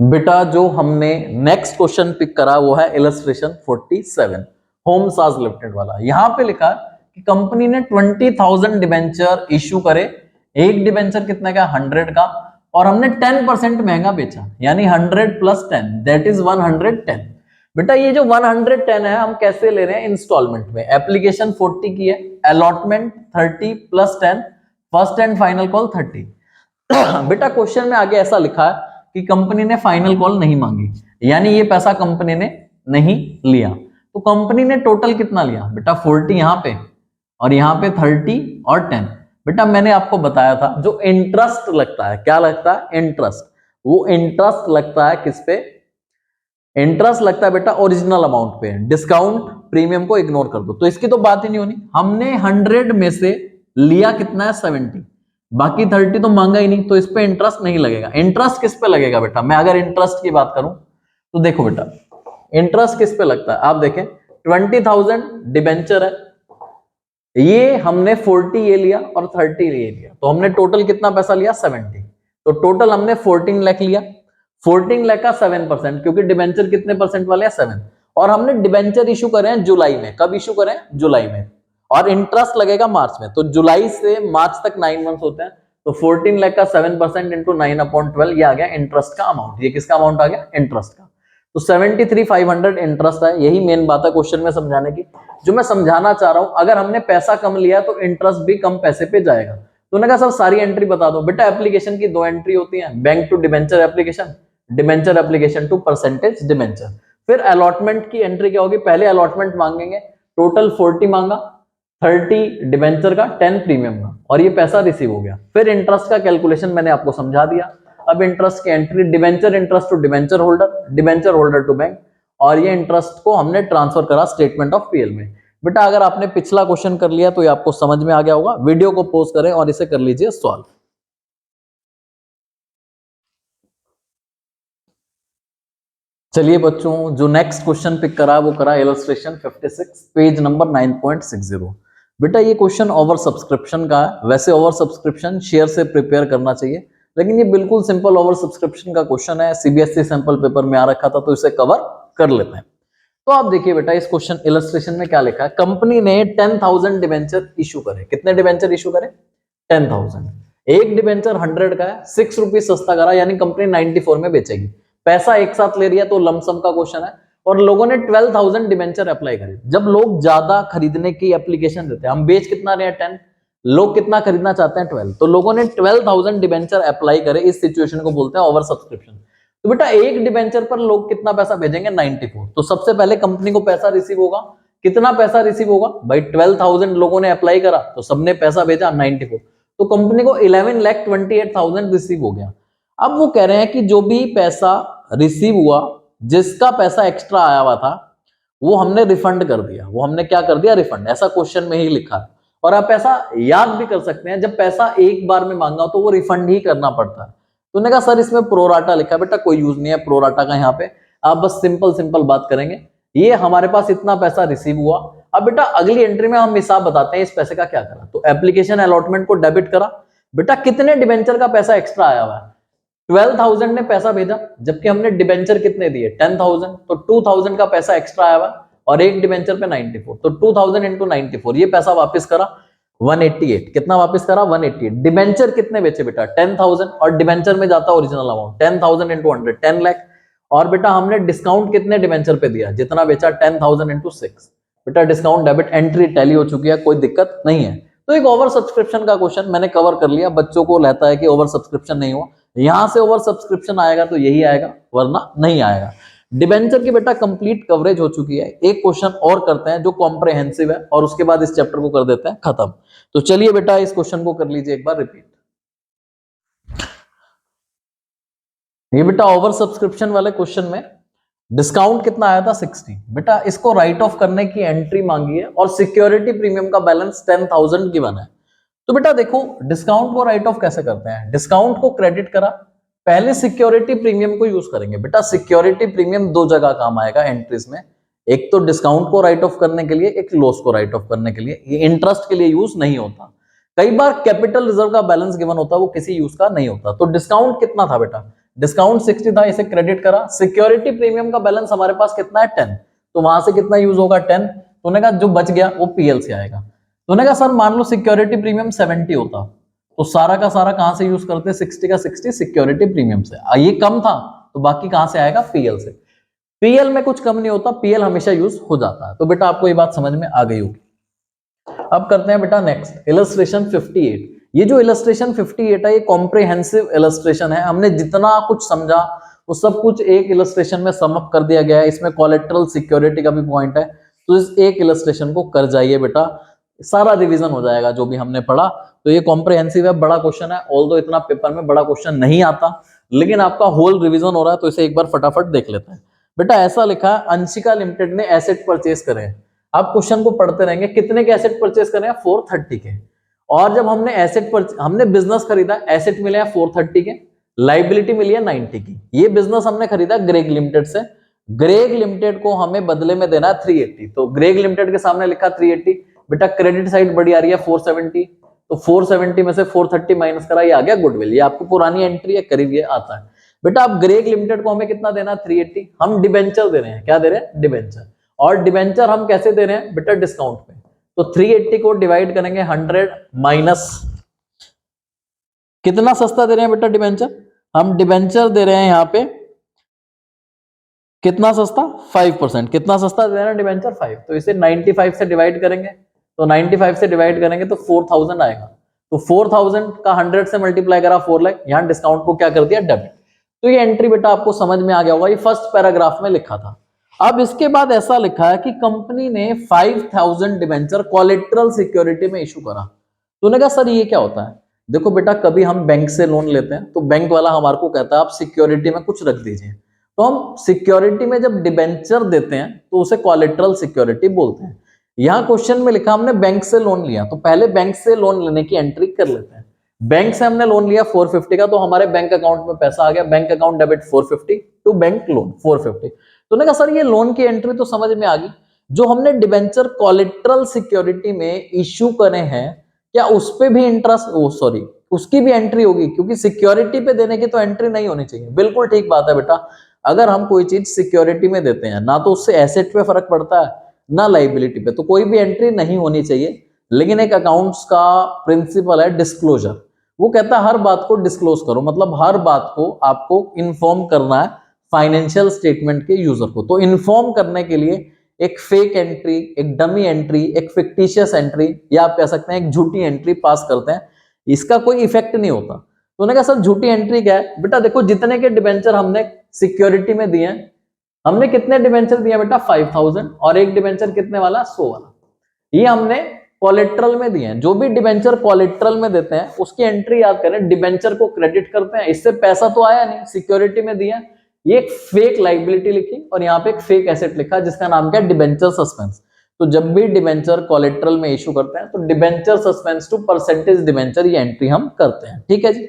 बेटा जो हमने नेक्स्ट क्वेश्चन पिक करा वो है इलस्ट्रेशन 47, होम साज लिमिटेड वाला। यहां पे लिखा कि कंपनी ने 20,000 डिबेंचर इश्यू करे, एक डिबेंचर कितने का 100 का, और हमने 10% महंगा बेचा, यानी 100 + 10 दैट इज 110। बेटा ये जो 110 है हम कैसे ले रहे हैं, इंस्टॉलमेंट में। एप्लीकेशन 40 की है, allotment 30 + 10, first and final call 30। बेटा क्वेश्चन में आगे ऐसा लिखा है कि कंपनी ने फाइनल कॉल नहीं मांगी, यानी ये पैसा कंपनी ने नहीं लिया। तो कंपनी ने टोटल कितना लिया बेटा 40 यहां पे, और यहां पे 30 और 10। बेटा मैंने आपको बताया था जो इंटरेस्ट लगता है, क्या लगता है, इंटरेस्ट। वो इंटरेस्ट लगता है किस पे, इंटरेस्ट लगता है बेटा ओरिजिनल अमाउंट पे। डिस्काउंट प्रीमियम को इग्नोर कर दो, तो इसकी तो बात ही नहीं होनी। हमने 100 में से लिया कितना है 70, बाकी 30 तो मांगा ही नहीं, तो इस पे इंटरेस्ट नहीं लगेगा। इंटरेस्ट किस पे लगेगा बेटा, मैं अगर इंटरेस्ट की बात करूं तो देखो बेटा इंटरेस्ट किस पे लगता है, आप देखें 20,000 डिबेंचर है, ये हमने 40 ये लिया और 30 ये लिया, तो हमने टोटल कितना पैसा लिया 70। तो टोटल हमने 14 लाख लिया, 14 लाख का 7%, क्योंकि डिबेंचर कितने परसेंट वाले हैं 7। और हमने डिबेंचर इशू करे हैं जुलाई में, कब इशू करें, जुलाई में, और इंटरेस्ट लगेगा मार्च में। तो जुलाई से मार्च तक 9 मंथ होते हैं, तो 14 लाख का 7% इंटू 9/12 ये आ गया इंटरेस्ट का अमाउंट। ये किसका अमाउंट आ गया, इंटरेस्ट का। तो 73,500 इंटरेस्ट है। यही मेन बात है क्वेश्चन में समझाने की, जो मैं समझाना चाह रहा हूं। अगर हमने पैसा कम लिया तो इंटरेस्ट भी कम पैसे पे जाएगा। तो उन्होंने कहा सर सारी एंट्री बता दो। बेटा एप्लीकेशन की 2 एंट्री होती है, bank to debenture application, debenture application to percentage debenture. फिर अलॉटमेंट की एंट्री क्या होगी, पहले अलॉटमेंट मांगेंगे, टोटल 40 मांगा, 30 डिबेंचर का, 10 प्रीमियम का, और ये पैसा रिसीव हो गया। फिर इंटरेस्ट का कैलकुलेशन मैंने आपको समझा दिया। अब इंटरेस्ट की entry, debenture interest to debenture holder, debenture holder to bank, और ये इंटरेस्ट को हमने ट्रांसफर करा स्टेटमेंट ऑफ पीएल में। बेटा अगर आपने पिछला क्वेश्चन कर लिया तो ये आपको समझ में आ गया होगा। वीडियो को पॉज करें और इसे कर लीजिए सॉल्व। चलिए बच्चों, जो नेक्स्ट क्वेश्चन पिक करा वो करा इलस्ट्रेशन 56, पेज नंबर 9.60। बेटा ये क्वेश्चन ओवर सब्सक्रिप्शन का है। वैसे ओवर सब्सक्रिप्शन शेयर से प्रिपेयर करना चाहिए, लेकिन ये बिल्कुल सिंपल ओवर सब्सक्रिप्शन का क्वेश्चन है, सीबीएसई सैंपल पेपर में आ रखा था, तो इसे कवर कर लेते हैं। तो आप देखिए बेटा इस क्वेश्चन इलस्ट्रेशन में क्या लिखा है, कंपनी ने 10,000 डिबेंचर इशू करे। कितने डिबेंचर इशू करे, 10,000। एक डिबेंचर 100 का है, 6 रुपीज सस्ता करा, यानी कंपनी 94 में बेचेगी। पैसा एक साथ ले रही है, तो लमसम का क्वेश्चन है। और लोगों ने 12,000 डिबेंचर अप्लाई करे। जब लोग ज्यादा खरीदने की एप्लीकेशन देते हैं, हम बेच कितना रहे हैं 10, लोग कितना खरीदना चाहते हैं 12, तो लोगों ने 12,000 डिबेंचर अप्लाई करे। इस सिचुएशन को बोलते हैं ओवर सब्सक्रिप्शन। तो बेटा एक डिबेंचर पर लोग कितना पैसा भेजेंगे 94। तो सबसे पहले कंपनी को पैसा रिसीव होगा, कितना पैसा रिसीव होगा भाई, 12,000 लोगों ने अप्लाई करा, तो सबने पैसा भेजा 94, तो कंपनी को 11,28,000 रिसीव हो गया। अब वो कह रहे हैं कि जो भी पैसा रिसीव हुआ, जिसका पैसा एक्स्ट्रा आया हुआ था, वो हमने रिफंड कर दिया। वो हमने क्या कर दिया? रिफंड। ऐसा क्वेश्चन में ही लिखा है। और आप ऐसा याद भी कर सकते हैं, जब पैसा एक बार में मांगा हो तो वो रिफंड ही करना पड़ता है। तो उन्होंने कहा सर इसमें प्रोराटा लिखा है। बेटा कोई यूज नहीं है प्रोराटा का यहाँ पे, आप बस सिंपल सिंपल बात करेंगे। ये हमारे पास इतना पैसा रिसीव हुआ। अब बेटा अगली एंट्री में हम हिसाब बताते हैं इस पैसे का क्या करा। तो एप्लीकेशन अलॉटमेंट को डेबिट करा। बेटा कितने डिबेंचर का पैसा एक्स्ट्रा आया हुआ है? 12,000 ने पैसा भेजा, जबकि हमने डिबेंचर कितने दिए? 10,000। तो 2,000 का पैसा एक्स्ट्रा आया हुआ और एक डिबेंचर पे 94। तो 2,000 इंटू 94, ये पैसा वापस करा 188। कितना वापस करा? 188। डिबेंचर कितने बेचे बेटा? 10,000। और डिबेंचर में जाता ओरिजिनल अमाउंट 10,000 इंटू 100, 10 लाख। और बेटा हमने डिस्काउंट कितने डिबेंचर पे दिया? जितना बेचा 10,000 इंटू 6। बेटा डिस्काउंट डेबिट एंट्री टैली हो चुकी है, कोई दिक्कत नहीं है। तो एक ओवर सब्सक्रिप्शन का क्वेश्चन मैंने कवर कर लिया। बच्चों को रहता है कि ओवर सब्सक्रिप्शन नहीं हुआ, यहां से ओवर सब्सक्रिप्शन आएगा तो यही आएगा, वरना नहीं आएगा। डिबेंचर की बेटा कंप्लीट कवरेज हो चुकी है। एक क्वेश्चन और करते हैं जो कॉम्प्रहेंसिव है, और उसके बाद इस चैप्टर को कर देते हैं खत्म। तो चलिए बेटा इस क्वेश्चन को कर लीजिए एक बार रिपीट। ये बेटा ओवर सब्सक्रिप्शन वाले क्वेश्चन में डिस्काउंट कितना आया था? 60। बेटा इसको राइट ऑफ करने की एंट्री मांगी है और सिक्योरिटी प्रीमियम का बैलेंस 10,000 गिवन है। तो बेटा देखो डिस्काउंट को राइट ऑफ कैसे करते हैं? डिस्काउंट को क्रेडिट करा, पहले सिक्योरिटी प्रीमियम को यूज करेंगे। बेटा सिक्योरिटी प्रीमियम दो जगह काम आएगा एंट्रीज में, एक तो डिस्काउंट को राइट ऑफ करने के लिए, एक लॉस को राइट ऑफ करने के लिए। ये इंटरेस्ट के लिए यूज नहीं होता। कई बार कैपिटल रिजर्व का बैलेंस गिवन होता है, वो किसी यूज का नहीं होता। तो डिस्काउंट कितना था बेटा? डिस्काउंट 60 था, इसे क्रेडिट करा। सिक्योरिटी प्रीमियम का बैलेंस हमारे पास कितना है? 10। तो वहां से कितना यूज होगा? 10। तो उन्होंने कहा जो बच गया वो पीएल से आएगा। तो उन्होंने कहा सर मान लो सिक्योरिटी प्रीमियम 70 होता, तो सारा का सारा कहां से यूज करते? 60 का 60 सिक्योरिटी प्रीमियम से। ये कम था तो बाकी कहां से आएगा? पीएल से। पीएल में कुछ कम नहीं होता, पीएल हमेशा यूज हो जाता है। तो बेटा आपको ये बात समझ में आ गई होगी। अब करते हैं बेटा नेक्स्ट इलस्ट्रेशन 58। ये जो इलस्ट्रेशन 58 है ये कॉम्प्रिहेंसिव इलस्ट्रेशन है। हमने जितना कुछ समझा वो सब कुछ एक इलस्ट्रेशन में समअप कर दिया गया है। इसमें कोलेटरल सिक्योरिटी का भी पॉइंट है, तो इस एक इलस्ट्रेशन को कर जाइए बेटा, सारा रिवीजन हो जाएगा जो भी हमने पढ़ा। तो ये कॉम्प्रिहेंसिव है, बड़ा क्वेश्चन है। ऑल्दो इतना पेपर में बड़ा क्वेश्चन नहीं आता, लेकिन आपका होल रिवीजन हो रहा है तो इसे एक बार फटाफट देख लेते हैं। बेटा ऐसा लिखा है अंशिका लिमिटेड ने एसेट परचेज करे हैं। आप क्वेश्चन को पढ़ते रहेंगे, कितने के एसेट परचेज करे हैं? 430 के। और जब हमने हमने बिजनेस खरीदा, एसेट मिले हैं 430 के, लाइबिलिटी मिली है 90 की। ये बिजनेस हमने खरीदा ग्रेग लिमिटेड से। ग्रेग लिमिटेड को हमें बदले में देना है 380। तो ग्रेग लिमिटेड के सामने लिखा 380। बेटा क्रेडिट साइड बड़ी आ रही है 470, तो 470 में से 430 माइनस करा, ये आ गया गुडविल। ये आपको पुरानी एंट्री है, करीब ये आता है। बेटा आप ग्रेग लिमिटेड को हमें कितना देना? 380। हम डिबेंचर दे रहे हैं, क्या दे रहे हैं? डिबेंचर। और डिबेंचर हम कैसे दे रहे हैं? बेटा डिस्काउंट पे। तो 380 को डिवाइड करेंगे 100 माइनस, कितना सस्ता दे रहे हैं बेटा डिबेंचर? हम डिबेंचर दे रहे हैं यहाँ पे कितना सस्ता? 5%। कितना सस्ता दे रहे हैं डिबेंचर? 5। तो इसे 95 से डिवाइड करेंगे, तो 95 से डिवाइड करेंगे तो 4000 आएगा। तो 4000 का 100 से मल्टीप्लाई करा 4 लाख, यहाँ डिस्काउंट को क्या कर दिया? डेबिट। तो ये एंट्री बेटा आपको समझ में आ गया होगा, ये फर्स्ट पैराग्राफ में लिखा था। अब इसके बाद ऐसा लिखा है कि कंपनी ने 5000 डिबेंचर कोलेटरल सिक्योरिटी में इशू करा। तो उन्होंने कहा सर ये क्या होता है? देखो बेटा कभी हम बैंक से लोन लेते हैं तो बैंक वाला हमारे को कहता है आप सिक्योरिटी में कुछ रख दीजिए। तो हम सिक्योरिटी में जब डिबेंचर देते हैं तो उसे कोलेटरल सिक्योरिटी बोलते हैं। यहाँ क्वेश्चन में लिखा हमने बैंक से लोन लिया, तो पहले बैंक से लोन लेने की एंट्री कर लेते हैं। बैंक से हमने लोन लिया 450 का, तो हमारे बैंक अकाउंट में पैसा आ गया, bank account debit 450 to bank loan 450। तो उन्होंने कहा सर ये लोन की एंट्री तो समझ में आ गई, जो हमने डिबेंचर कोलेटरल सिक्योरिटी में इश्यू करे हैं क्या उस पे भी इंटरेस्ट उसकी भी एंट्री होगी? क्योंकि सिक्योरिटी पे देने की तो एंट्री नहीं होनी चाहिए। बिल्कुल ठीक बात है बेटा, अगर हम कोई चीज सिक्योरिटी में देते हैं ना तो उससे एसेट पे फर्क पड़ता है ना लाइबिलिटी पे, तो कोई भी एंट्री नहीं होनी चाहिए। लेकिन एक अकाउंट्स का प्रिंसिपल है डिस्क्लोजर, वो कहता है हर बात को डिस्क्लोज करो, मतलब हर बात को आपको इन्फॉर्म करना है फाइनेंशियल स्टेटमेंट के यूजर को। तो इन्फॉर्म करने के लिए एक फेक एंट्री, एक डमी एंट्री, एक फिक्टिशियस एंट्री, या आप कह सकते हैं एक झूठी एंट्री पास करते हैं, इसका कोई इफेक्ट नहीं होता। तो उन्होंने कहा सर झूठी एंट्री क्या है? बेटा देखो जितने के डिबेंचर हमने सिक्योरिटी में दिए, हमने कितने डिबेंचर दिए बेटा? 5000। और एक डिबेंचर कितने वाला? 100 वाला। ये हमने कोलेट्रल में दिए हैं। जो भी डिबेंचर कोलेट्रल में देते हैं उसकी एंट्री याद करें, डिबेंचर को क्रेडिट करते हैं, इससे पैसा तो आया नहीं, सिक्योरिटी में दिया, ये एक फेक लाइबिलिटी लिखी और यहाँ पे एक फेक एसेट लिखा जिसका नाम क्या है, डिबेंचर सस्पेंस। तो जब भी डिबेंचर कोलेट्रल में इशू करते हैं तो debenture suspense to percentage debenture ये एंट्री हम करते हैं, ठीक है जी।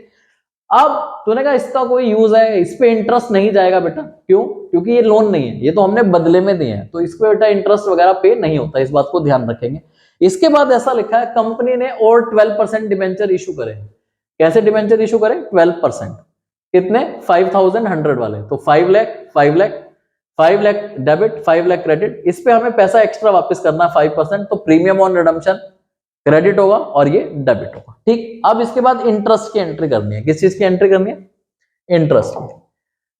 अब तूने कहा इसका कोई यूज है, इस पे इंटरेस्ट नहीं जाएगा बेटा, क्यों? क्योंकि ये लोन नहीं है, ये तो हमने बदले में दिए हैं, तो इस पे बेटा इंटरेस्ट वगैरह पे नहीं होता, इस बात को ध्यान रखेंगे। इसके बाद ऐसा लिखा है कंपनी ने और 12% डिबेंचर इशू करे। कैसे डिबेंचर इशू करे? 12%। कितने? 5100 वाले। तो 5 लाख 5 लाख 5 लाख डेबिट 5 लाख क्रेडिट, इस पे हमें पैसा एक्स्ट्रा वापस करना है 5%, तो प्रीमियम ऑन रिडम्पशन क्रेडिट होगा और ये डेबिट होगा, ठीक। अब इसके बाद इंटरेस्ट की एंट्री करनी है। किस चीज की एंट्री करनी है? इंटरेस्ट की।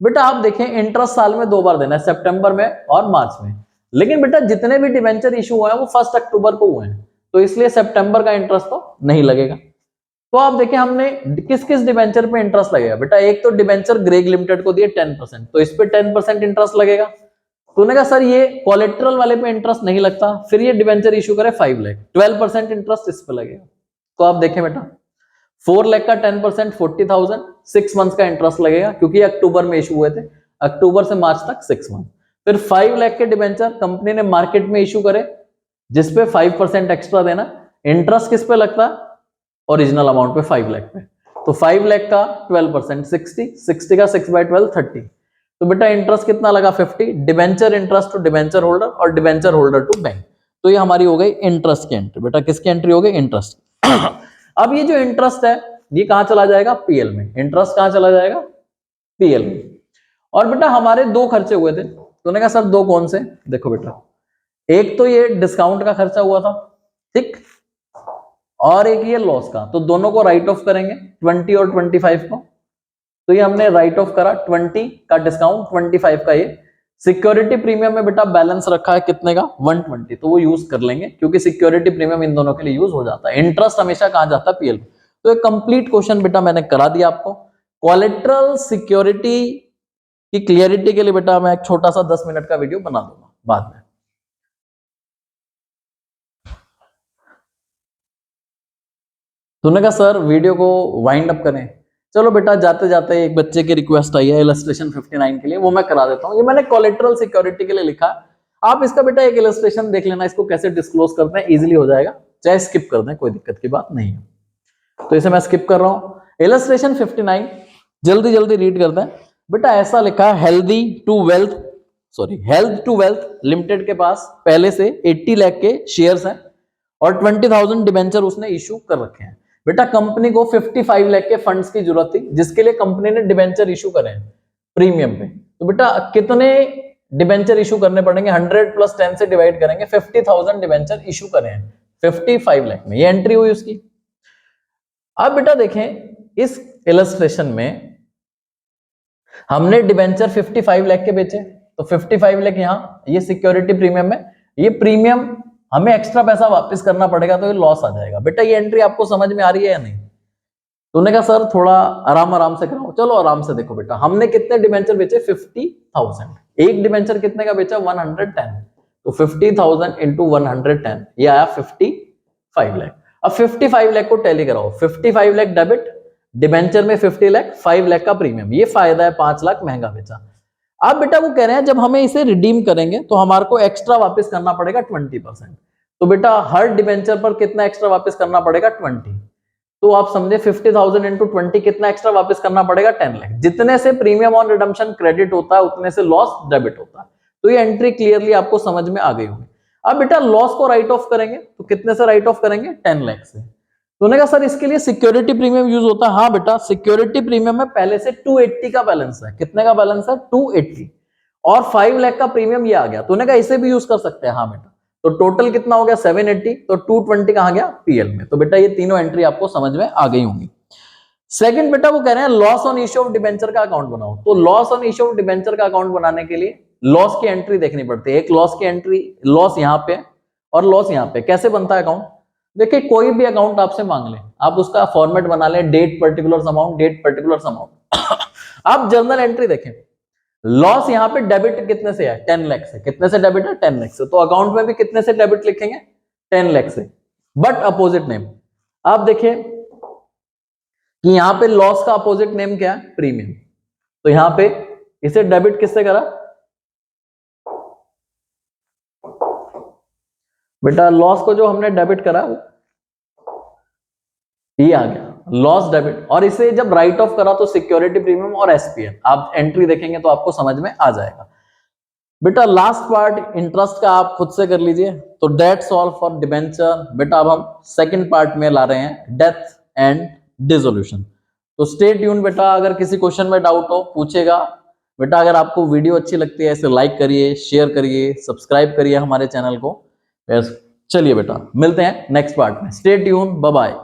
बेटा आप देखें इंटरेस्ट साल में 2 बार देना है, सितंबर में और मार्च में, लेकिन बेटा जितने भी डिबेंचर इशू हुए हैं वो 1 अक्टूबर को हुए हैं, तो इसलिए सितंबर का इंटरेस्ट तो नहीं लगेगा। तो आप देखें हमने किस किस डिबेंचर पे इंटरेस्ट लगेगा। बेटा एक तो डिबेंचर ग्रेग लिमिटेड को दिए 10%, तो इस पे 10% इंटरेस्ट लगेगा। तूने कहा सर ये कोलेट्रल वाले पे इंटरेस्ट नहीं लगता, फिर ये डिबेंचर इशू करे 5 लाख, 12% इंटरेस्ट इस पे लगेगा। तो आप देखें बेटा 4 लाख का 10% 40,000, 6 मंथ्स का इंटरेस्ट लगेगा क्योंकि अक्टूबर में इशू हुए थे, अक्टूबर से मार्च तक 6 मंथ। फिर 5 लाख के डिबेंचर कंपनी ने मार्केट में इशू करे जिसपे 5% एक्स्ट्रा देना, इंटरेस्ट किस पे लगता? ओरिजिनल अमाउंट पे 5 लाख पे, तो 5 लाख का 12% 60 का 6/12 30, तो बेटा इंटरेस्ट कितना लगा? 50। Debenture interest to debenture holder और डिबेंचर होल्डर टू बैंक, तो ये हमारी हो गई इंटरेस्ट की एंट्री। बेटा किसकी एंट्री हो गई? इंटरेस्ट। अब ये जो इंटरेस्ट है ये कहां चला जाएगा? पीएल में। इंटरेस्ट कहां चला जाएगा? पीएल में। और बेटा हमारे 2 खर्चे हुए थे, तूने कहा सर 2 कौन से? देखो बेटा एक तो ये डिस्काउंट का खर्चा हुआ था, ठीक, और एक ये लॉस का, तो दोनों को राइट ऑफ करेंगे 20 और 25 को। तो ये हमने राइट ऑफ करा, 20 का डिस्काउंट 25 का ये। सिक्योरिटी प्रीमियम में बेटा बैलेंस रखा है कितने का? 120, तो वो यूज कर लेंगे क्योंकि सिक्योरिटी प्रीमियम इन दोनों के लिए यूज हो जाता है। इंटरेस्ट हमेशा कहां जाता है? पीएल। तो एक कंप्लीट क्वेश्चन बेटा मैंने करा दिया आपको। कोलेट्रल सिक्योरिटी की क्लियरिटी के लिए बेटा मैं एक छोटा सा 10 मिनट का वीडियो बना दूंगा बाद में। तूने कहा सर वीडियो को वाइंड अप करें, चलो बेटा जाते जाते एक बच्चे की रिक्वेस्ट आई है इलस्ट्रेशन 59 के लिए, वो मैं करा देता हूं। ये मैंने कोलेट्रल सिक्योरिटी के लिए लिखा, आप इसका बेटा एक इलस्ट्रेशन देख लेना, इसको कैसे डिस्क्लोज करते हैं, इजीली हो जाएगा, चाहे स्किप कर दें कोई दिक्कत की बात नहीं है। तो इसे मैं स्किप कर रहा हूं। इलस्ट्रेशन 59 जल्दी जल्दी रीड करते हैं। बेटा ऐसा लिखा है हेल्थ टू वेल्थ लिमिटेड के पास पहले से 80 लाख के शेयर्स हैं और 20,000 डिबेंचर उसने इशू कर रखे हैं। बेटा कंपनी को 55 लाख के फंड्स की जरूरत थी जिसके लिए कंपनी ने डिबेंचर इशू करे हैं प्रीमियम पे। तो बेटा कितने डिबेंचर इशू करने पड़ेंगे? 100 + 10 से डिवाइड करेंगे, 50,000 डिबेंचर इशू करे हैं 55 लाख में, ये एंट्री हुई उसकी। अब बेटा देखें इस इलस्ट्रेशन में हमने डिबेंचर 55 लाख के बेचे, तो 55 लाख यहां, ये सिक्योरिटी प्रीमियम में, ये प्रीमियम हमें एक्स्ट्रा पैसा वापस करना पड़ेगा, तो ये लॉस आ जाएगा। बेटा ये एंट्री आपको समझ में आ रही है या नहीं? तूने कहा सर थोड़ा आराम आराम से कराओ, चलो आराम से देखो बेटा हमने कितने डिबेंचर बेचे? 50,000। एक डिबेंचर कितने का बेचा? 110, तो 50,000 इंटू 110 ये आया 55 लाख। अब 55 लाख को टैली कराओ, 55 लाख डेबिट, डिबेंचर में 50 लाख, 5 लाख का प्रीमियम, ये फायदा है, 5 लाख महंगा बेचा। अब बेटा वो कह रहे हैं जब हमें इसे रिडीम करेंगे तो हमारे को एक्स्ट्रा वापस करना पड़ेगा 20%। तो बेटा हर डिबेंचर पर कितना एक्स्ट्रा वापस करना पड़ेगा? 20। तो आप समझे 50,000 इंटू 20 कितना एक्स्ट्रा वापस करना पड़ेगा? 10 लाख। जितने से प्रीमियम ऑन रिडम्पशन क्रेडिट होता है उतने से लॉस डेबिट होता है। तो ये एंट्री क्लियरली आपको समझ में आ गई होगी। अब बेटा लॉस को राइट ऑफ करेंगे तो कितने से राइट ऑफ करेंगे? 10 लाख से। तो उन्होंने कहा सर इसके लिए सिक्योरिटी प्रीमियम यूज होता है। हाँ बेटा सिक्योरिटी प्रीमियम में पहले से 280 का बैलेंस है। कितने का बैलेंस है? 280, और 5 लाख का प्रीमियम ये आ गया। तो उन्होंने कहा इसे भी यूज कर सकते हैं। हाँ बेटा, तो टोटल कितना हो गया? 780, तो 220 कहां गया? पीएल में। तो बेटा ये तीनों एंट्री आपको समझ में आ गई होंगी। सेकंड बेटा वो कह रहे हैं loss on issue of debenture का अकाउंट बनाओ। तो loss on issue of debenture का अकाउंट बनाने के लिए लॉस की एंट्री देखनी पड़ती है। एक लॉस की एंट्री, लॉस यहाँ पे और लॉस यहाँ पे। कैसे बनता है अकाउंट? देखिए कोई भी अकाउंट आपसे मांग ले, आप उसका फॉर्मेट बना ले, date particular amount, date particular amount. आप जर्नल एंट्री देखें, लॉस यहाँ पे डेबिट कितने से है? 10 लाख से। कितने से डेबिट है? 10 लाख से। तो अकाउंट में भी कितने से डेबिट लिखेंगे? 10 लाख से। But opposite name. आप देखिए कि यहां पे लॉस का अपोजिट नेम क्या है? प्रीमियम। तो यहां पे इसे डेबिट किससे करा बेटा? लॉस को जो हमने डेबिट करा ये आ गया लॉस डेबिट, और इसे जब राइट ऑफ करा तो सिक्योरिटी प्रीमियम और एसपीएन। आप एंट्री देखेंगे तो आपको समझ में आ जाएगा। बेटा लास्ट पार्ट इंटरेस्ट का आप खुद से कर लीजिए। तो डेट्स ऑल फॉर डिबेंचर। बेटा अब हम सेकंड पार्ट में ला रहे हैं डेथ एंड डिसोल्यूशन। तो स्टे ट्यून बेटा, अगर किसी क्वेश्चन में डाउट हो पूछेगा। बेटा अगर आपको वीडियो अच्छी लगती है इसे लाइक करिए, शेयर करिए, सब्सक्राइब करिए हमारे चैनल को। चलिए बेटा मिलते हैं नेक्स्ट पार्ट में। Stay tune, bye bye.